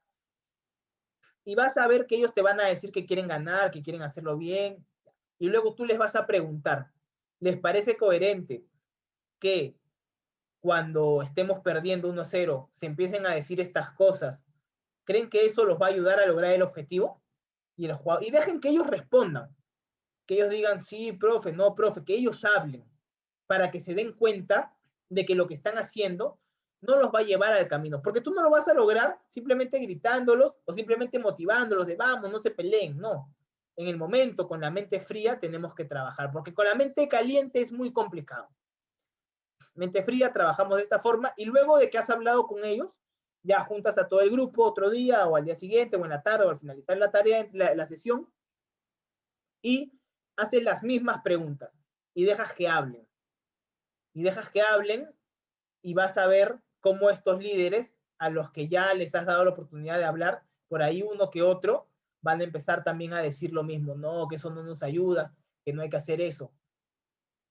[SPEAKER 1] Y vas a ver que ellos te van a decir que quieren ganar, que quieren hacerlo bien. Y luego tú les vas a preguntar, ¿les parece coherente que cuando estemos perdiendo 1-0 se empiecen a decir estas cosas? ¿Creen que eso los va a ayudar a lograr el objetivo? Y dejen que ellos respondan, que ellos digan sí, profe, no, profe, que ellos hablen para que se den cuenta de que lo que están haciendo no los va a llevar al camino, porque tú no lo vas a lograr simplemente gritándolos o simplemente motivándolos de vamos, no se peleen, no. En el momento, con la mente fría, tenemos que trabajar, porque con la mente caliente es muy complicado. Mente fría, trabajamos de esta forma y luego de que has hablado con ellos, ya juntas a todo el grupo otro día o al día siguiente o en la tarde o al finalizar la tarea, la sesión, y haces las mismas preguntas y dejas que hablen. Y dejas que hablen y vas a ver cómo estos líderes, a los que ya les has dado la oportunidad de hablar, por ahí uno que otro, van a empezar también a decir lo mismo, no, que eso no nos ayuda, que no hay que hacer eso.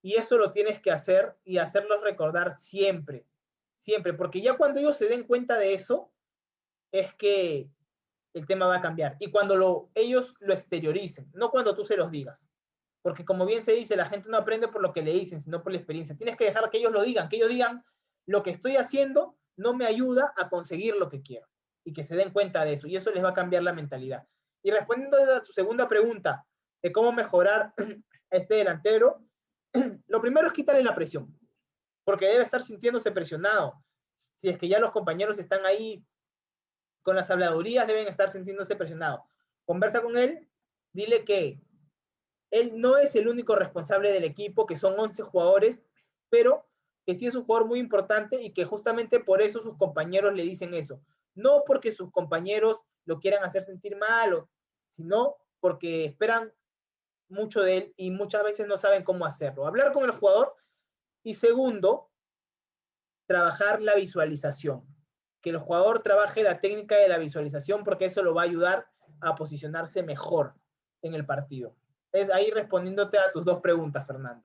[SPEAKER 1] Y eso lo tienes que hacer y hacerlos recordar siempre, siempre, porque ya cuando ellos se den cuenta de eso, es que el tema va a cambiar. Y cuando ellos lo exterioricen, no cuando tú se los digas. Porque como bien se dice, la gente no aprende por lo que le dicen, sino por la experiencia. Tienes que dejar que ellos lo digan, que ellos digan, lo que estoy haciendo no me ayuda a conseguir lo que quiero. Y que se den cuenta de eso. Y eso les va a cambiar la mentalidad. Y respondiendo a tu segunda pregunta de cómo mejorar a este delantero, lo primero es quitarle la presión. Porque debe estar sintiéndose presionado. Si es que ya los compañeros están ahí con las habladurías, deben estar sintiéndose presionados. Conversa con él, dile que él no es el único responsable del equipo, que son 11 jugadores, pero que sí es un jugador muy importante y que justamente por eso sus compañeros le dicen eso. No porque sus compañeros lo quieran hacer sentir mal, sino porque esperan mucho de él y muchas veces no saben cómo hacerlo. Hablar con el jugador y segundo, trabajar la visualización. Que el jugador trabaje la técnica de la visualización porque eso lo va a ayudar a posicionarse mejor en el partido. Es ahí respondiéndote a tus dos preguntas, Fernando.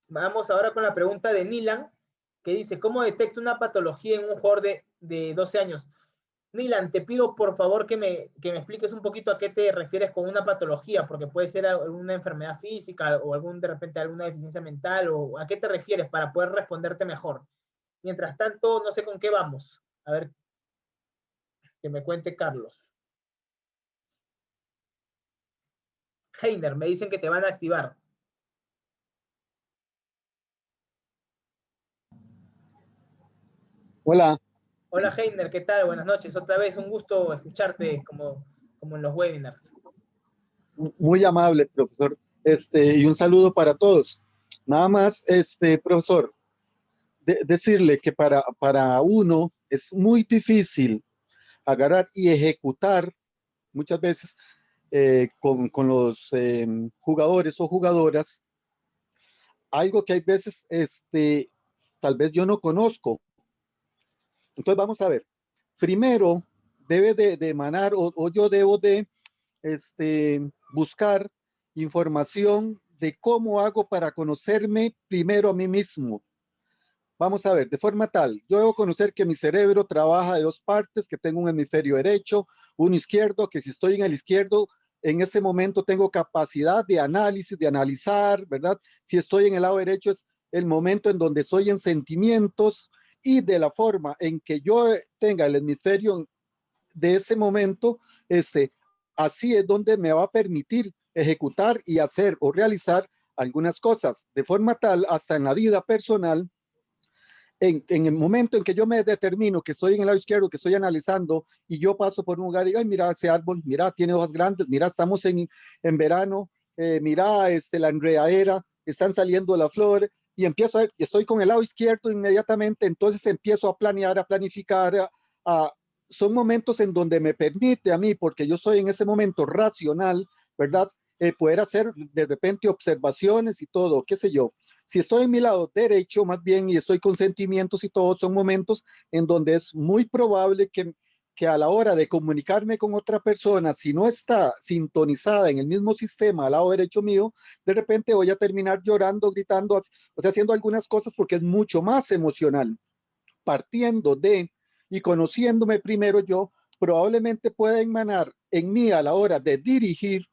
[SPEAKER 1] Vamos ahora con la pregunta de Nilan, que dice, ¿cómo detecta una patología en un jugador de 12 años? Nilan, te pido por favor que me expliques un poquito a qué te refieres con una patología, porque puede ser alguna enfermedad física o de repente alguna deficiencia mental, o a qué te refieres para poder responderte mejor. Mientras tanto, no sé con qué vamos. A ver, que me cuente Carlos. Heiner, me dicen que te van a activar.
[SPEAKER 3] Hola.
[SPEAKER 1] Hola Heiner, ¿qué tal? Buenas noches. Otra vez un gusto escucharte como en los webinars.
[SPEAKER 3] Muy amable, profesor. Y un saludo para todos. Nada más, profesor, decirle que para uno es muy difícil agarrar y ejecutar muchas veces con los jugadores o jugadoras algo que hay veces tal vez yo no conozco. Entonces vamos a ver. Primero debe de emanar o yo debo de buscar información de cómo hago para conocerme primero a mí mismo. Vamos a ver, de forma tal, yo debo conocer que mi cerebro trabaja de dos partes, que tengo un hemisferio derecho, uno izquierdo, que si estoy en el izquierdo, en ese momento tengo capacidad de análisis, de analizar, ¿verdad? Si estoy en el lado derecho es el momento en donde estoy en sentimientos y de la forma en que yo tenga el hemisferio de ese momento, así es donde me va a permitir ejecutar y hacer o realizar algunas cosas, de forma tal, hasta en la vida personal, en el momento en que yo me determino que estoy en el lado izquierdo, que estoy analizando y yo paso por un lugar y digo, ay, mira ese árbol, mira, tiene hojas grandes, mira, estamos en verano, mira la enredadera, están saliendo las flores y empiezo a ver, estoy con el lado izquierdo inmediatamente, entonces empiezo a planear, a planificar, son momentos en donde me permite a mí, porque yo soy en ese momento racional, ¿verdad? Poder hacer de repente observaciones y todo, qué sé yo. Si estoy en mi lado derecho, más bien, y estoy con sentimientos y todo, son momentos en donde es muy probable que a la hora de comunicarme con otra persona, si no está sintonizada en el mismo sistema al lado derecho mío, de repente voy a terminar llorando, gritando, o sea, haciendo algunas cosas porque es mucho más emocional. Partiendo de y conociéndome primero yo, probablemente pueda emanar en mí a la hora de dirigir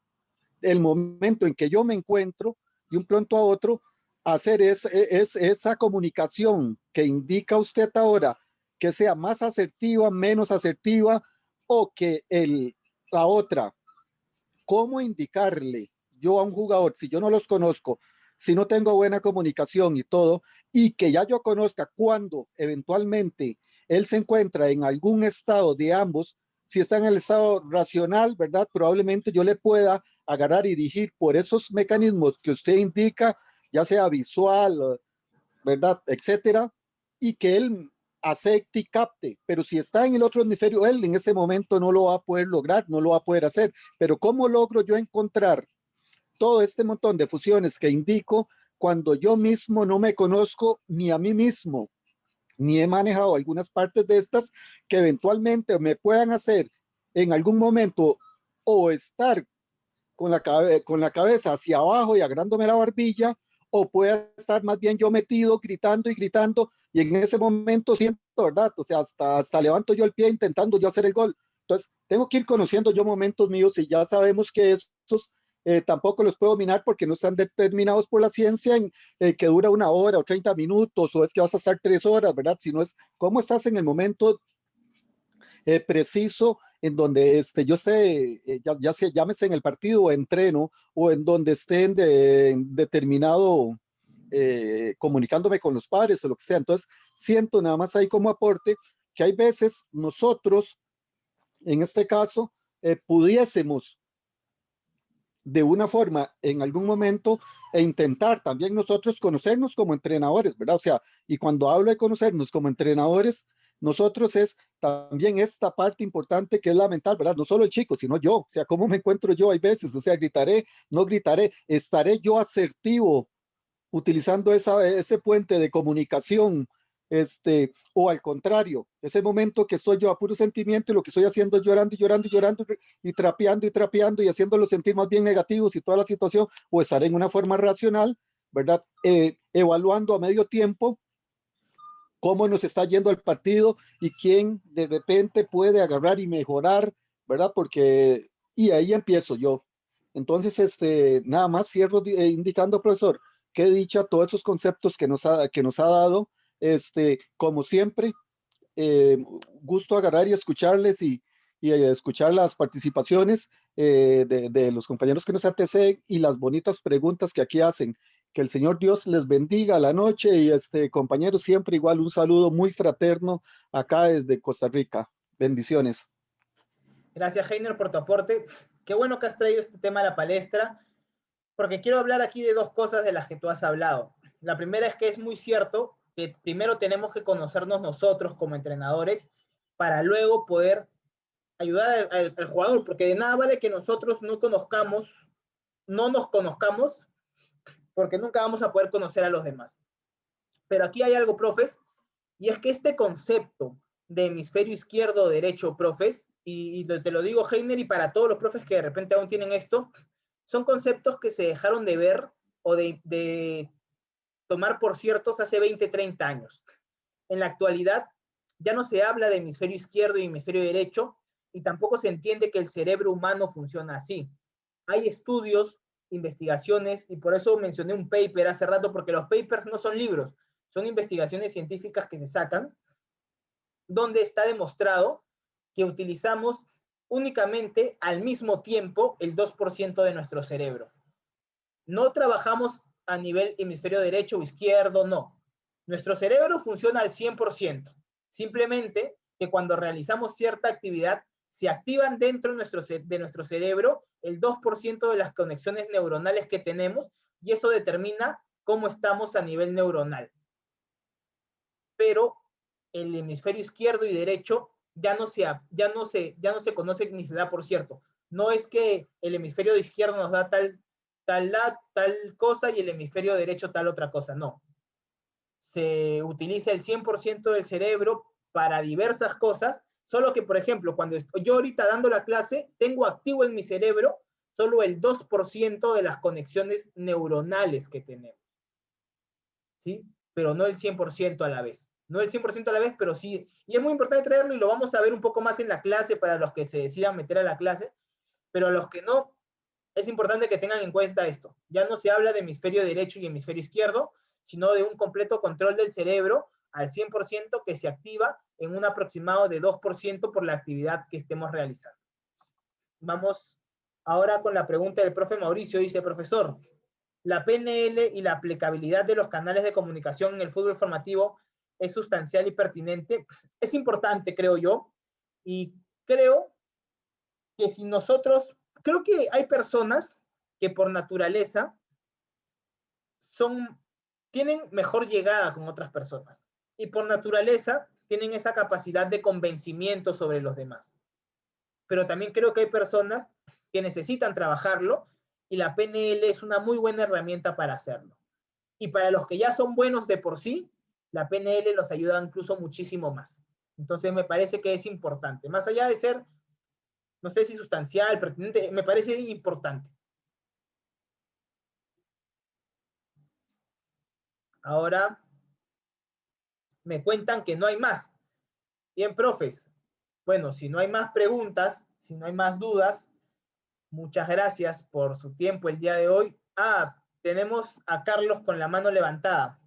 [SPEAKER 3] el momento en que yo me encuentro de un pronto a otro, hacer esa comunicación que indica usted ahora, que sea más asertiva, menos asertiva, o que la otra, cómo indicarle yo a un jugador, si yo no los conozco, si no tengo buena comunicación y todo, y que ya yo conozca cuando eventualmente él se encuentra en algún estado de ambos, si está en el estado racional, ¿verdad? Probablemente yo le pueda agarrar y dirigir por esos mecanismos que usted indica, ya sea visual, ¿verdad? Etcétera, y que él acepte y capte, pero si está en el otro hemisferio, él en ese momento no lo va a poder lograr, no lo va a poder hacer, pero ¿cómo logro yo encontrar todo este montón de fusiones que indico cuando yo mismo no me conozco ni a mí mismo, ni he manejado algunas partes de estas que eventualmente me puedan hacer en algún momento o estar con la cabeza hacia abajo y agarrándome la barbilla, o puede estar más bien yo metido gritando y gritando y en ese momento siento, ¿verdad? O sea, hasta levanto yo el pie intentando yo hacer el gol. Entonces, tengo que ir conociendo yo momentos míos y ya sabemos que esos tampoco los puedo dominar porque no están determinados por la ciencia en que dura 1 hora o 30 minutos o es que vas a estar 3 horas, ¿verdad? Sino es cómo estás en el momento preciso en donde yo esté, ya sea llámese en el partido o entreno, o en donde esté en determinado comunicándome con los padres o lo que sea. Entonces, siento nada más ahí como aporte que hay veces nosotros, en este caso, pudiésemos de una forma en algún momento intentar también nosotros conocernos como entrenadores, ¿verdad? O sea, y cuando hablo de conocernos como entrenadores, nosotros es también esta parte importante que es la mental, ¿verdad? No solo el chico, sino yo, o sea, ¿cómo me encuentro yo? Hay veces, o sea, gritaré, no gritaré, estaré yo asertivo utilizando ese puente de comunicación O al contrario, ese momento que estoy yo a puro sentimiento y lo que estoy haciendo es llorando y llorando y llorando y trapeando y haciéndolo sentir más bien negativos y toda la situación, o estar en una forma racional, ¿verdad? Evaluando a medio tiempo cómo nos está yendo el partido y quién de repente puede agarrar y mejorar, ¿verdad? Porque, y ahí empiezo yo. Entonces, nada más cierro indicando, profesor, qué dicha todos esos conceptos que nos ha dado, como siempre, gusto agarrar y escucharles y escuchar las participaciones de los compañeros que nos anteceden y las bonitas preguntas que aquí hacen. Que el Señor Dios les bendiga la noche y compañeros, siempre igual un saludo muy fraterno acá desde Costa Rica. Bendiciones.
[SPEAKER 1] Gracias, Heiner, por tu aporte. Qué bueno que has traído este tema a la palestra, porque quiero hablar aquí de dos cosas de las que tú has hablado. La primera es que es muy cierto que primero tenemos que conocernos nosotros como entrenadores para luego poder ayudar al jugador, porque de nada vale que nosotros no nos conozcamos, porque nunca vamos a poder conocer a los demás. Pero aquí hay algo, profes, y es que este concepto de hemisferio izquierdo o derecho, profes, y te lo digo, Heiner, y para todos los profes que de repente aún tienen esto, son conceptos que se dejaron de ver o de tomar por ciertos hace 20, 30 años. En la actualidad ya no se habla de hemisferio izquierdo y hemisferio derecho, y tampoco se entiende que el cerebro humano funciona así. Hay estudios, investigaciones, y por eso mencioné un paper hace rato, porque los papers no son libros, son investigaciones científicas que se sacan, donde está demostrado que utilizamos únicamente al mismo tiempo el 2% de nuestro cerebro. No trabajamos a nivel hemisferio derecho o izquierdo, no. Nuestro cerebro funciona al 100%. Simplemente que cuando realizamos cierta actividad, se activan dentro de nuestro cerebro el 2% de las conexiones neuronales que tenemos y eso determina cómo estamos a nivel neuronal. Pero el hemisferio izquierdo y derecho ya no se conoce ni se da por cierto. No es que el hemisferio izquierdo nos da tal cosa y el hemisferio derecho tal otra cosa, no. Se utiliza el 100% del cerebro para diversas cosas, solo que, por ejemplo, cuando yo ahorita dando la clase, tengo activo en mi cerebro solo el 2% de las conexiones neuronales que tenemos, ¿sí? Pero no el 100% a la vez. No el 100% a la vez, pero sí. Y es muy importante traerlo y lo vamos a ver un poco más en la clase para los que se decidan meter a la clase, pero a los que no, es importante que tengan en cuenta esto. Ya no se habla de hemisferio derecho y hemisferio izquierdo, sino de un completo control del cerebro al 100% que se activa en un aproximado de 2% por la actividad que estemos realizando. Vamos ahora con la pregunta del profe Mauricio. Dice, profesor, ¿la PNL y la aplicabilidad de los canales de comunicación en el fútbol formativo es sustancial y pertinente? Es importante, creo yo, y creo que si nosotros, creo que hay personas que por naturaleza tienen mejor llegada con otras personas y por naturaleza tienen esa capacidad de convencimiento sobre los demás. Pero también creo que hay personas que necesitan trabajarlo y la PNL es una muy buena herramienta para hacerlo. Y para los que ya son buenos de por sí, la PNL los ayuda incluso muchísimo más. Entonces me parece que es importante. Más allá de ser, no sé si sustancial, pertinente, me parece importante. Ahora me cuentan que no hay más. Bien, profes. Bueno, si no hay más preguntas, si no hay más dudas, muchas gracias por su tiempo el día de hoy. Tenemos a Carlos con la mano levantada.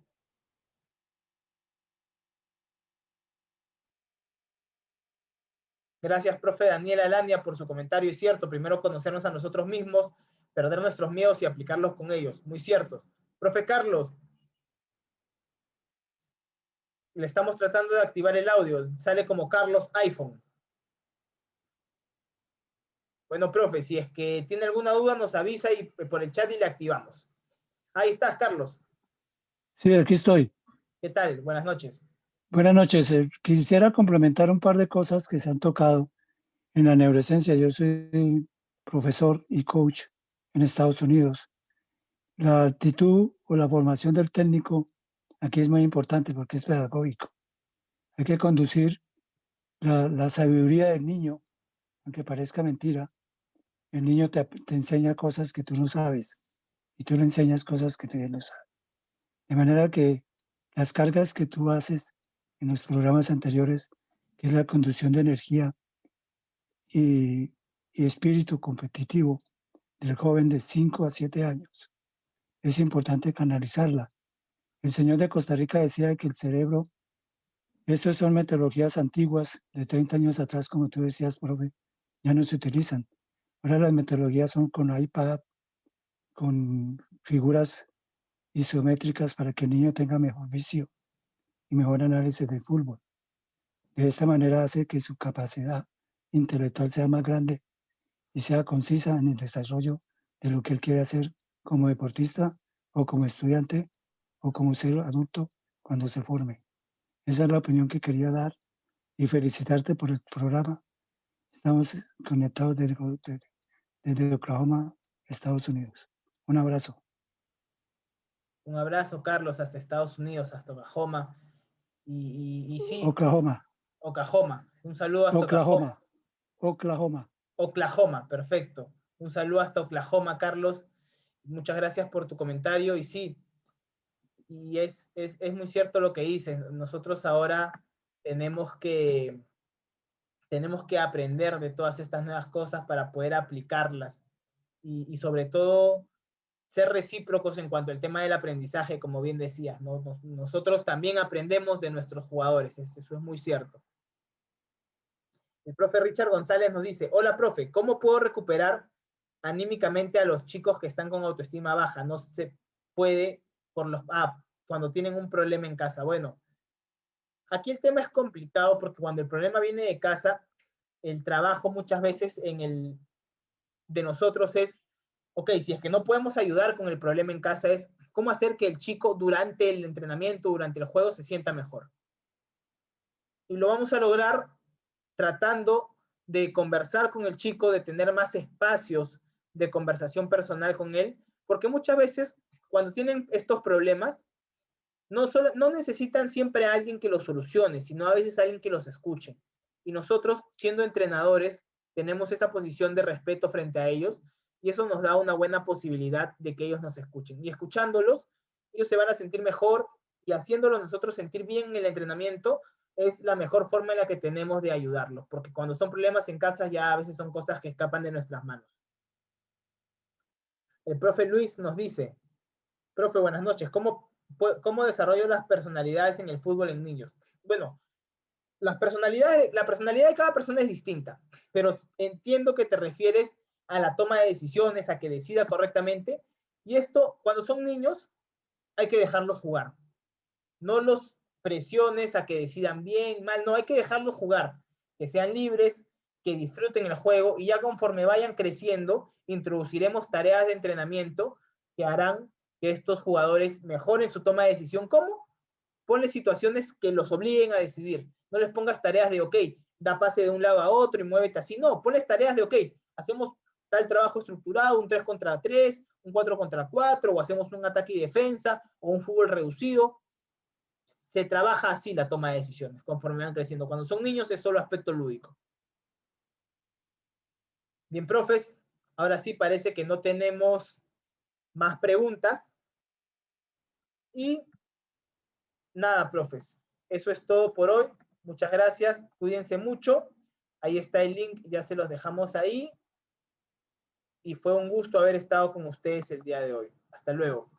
[SPEAKER 1] Gracias, profe Daniel Alania, por su comentario. Es cierto, primero conocernos a nosotros mismos, perder nuestros miedos y aplicarlos con ellos. Muy cierto. Profe Carlos, le estamos tratando de activar el audio. Sale como Carlos iPhone. Bueno, profe, si es que tiene alguna duda, nos avisa y por el chat y le activamos. Ahí estás, Carlos.
[SPEAKER 4] Sí, aquí estoy.
[SPEAKER 1] ¿Qué tal? Buenas noches.
[SPEAKER 4] Buenas noches. Quisiera complementar un par de cosas que se han tocado en la neurociencia. Yo soy profesor y coach en Estados Unidos. La actitud o la formación del técnico aquí es muy importante porque es pedagógico. Hay que conducir la sabiduría del niño, aunque parezca mentira. El niño te enseña cosas que tú no sabes y tú le enseñas cosas que él no sabe. De manera que las cargas que tú haces en los programas anteriores, que es la conducción de energía y espíritu competitivo del joven de 5 a 7 años, es importante canalizarla. El señor de Costa Rica decía que el cerebro, estas son metodologías antiguas de 30 años atrás, como tú decías, profe, ya no se utilizan. Ahora las metodologías son con iPad, con figuras isométricas para que el niño tenga mejor visión y mejor análisis de fútbol. De esta manera hace que su capacidad intelectual sea más grande y sea concisa en el desarrollo de lo que él quiere hacer como deportista o como estudiante o como ser adulto cuando se forme. Esa es la opinión que quería dar y felicitarte por el programa. Estamos conectados desde Oklahoma, Estados Unidos. Un abrazo.
[SPEAKER 1] Un abrazo, Carlos, hasta Estados Unidos, hasta Oklahoma. Y sí,
[SPEAKER 4] Oklahoma.
[SPEAKER 1] Oklahoma. Un saludo hasta
[SPEAKER 4] Oklahoma.
[SPEAKER 1] Oklahoma. Oklahoma, perfecto. Un saludo hasta Oklahoma, Carlos. Muchas gracias por tu comentario. Y sí, y es muy cierto lo que dices. Nosotros ahora tenemos que aprender de todas estas nuevas cosas para poder aplicarlas. Y sobre todo, ser recíprocos en cuanto al tema del aprendizaje, como bien decías, ¿no? Nosotros también aprendemos de nuestros jugadores, eso es muy cierto. El profe Richard González nos dice, hola profe, ¿cómo puedo recuperar anímicamente a los chicos que están con autoestima baja? No se puede cuando tienen un problema en casa. Bueno, aquí el tema es complicado porque cuando el problema viene de casa, el trabajo muchas veces de nosotros es, ok, si es que no podemos ayudar con el problema en casa, es cómo hacer que el chico durante el entrenamiento, durante el juego, se sienta mejor. Y lo vamos a lograr tratando de conversar con el chico, de tener más espacios de conversación personal con él, porque muchas veces cuando tienen estos problemas, no necesitan siempre a alguien que los solucione, sino a veces a alguien que los escuche. Y nosotros, siendo entrenadores, tenemos esa posición de respeto frente a ellos y eso nos da una buena posibilidad de que ellos nos escuchen. Y escuchándolos, ellos se van a sentir mejor y haciéndolos nosotros sentir bien en el entrenamiento es la mejor forma en la que tenemos de ayudarlos, porque cuando son problemas en casa ya a veces son cosas que escapan de nuestras manos. El profe Luis nos dice, profe, buenas noches, ¿cómo desarrollo las personalidades en el fútbol en niños? Bueno, la personalidad de cada persona es distinta, pero entiendo que te refieres a la toma de decisiones, a que decida correctamente, y esto, cuando son niños, hay que dejarlos jugar. No los presiones a que decidan bien, mal, no, hay que dejarlos jugar, que sean libres, que disfruten el juego, y ya conforme vayan creciendo, introduciremos tareas de entrenamiento que harán que estos jugadores mejoren su toma de decisión. ¿Cómo? Ponle situaciones que los obliguen a decidir. No les pongas tareas de, ok, da pase de un lado a otro y muévete así. No, ponles tareas de, ok, hacemos tal trabajo estructurado, un 3 contra 3, un 4 contra 4, o hacemos un ataque y defensa, o un fútbol reducido. Se trabaja así la toma de decisiones, conforme van creciendo. Cuando son niños es solo aspecto lúdico. Bien, profes, ahora sí parece que no tenemos más preguntas. Y nada, profes, eso es todo por hoy. Muchas gracias, cuídense mucho. Ahí está el link, ya se los dejamos ahí. Y fue un gusto haber estado con ustedes el día de hoy. Hasta luego.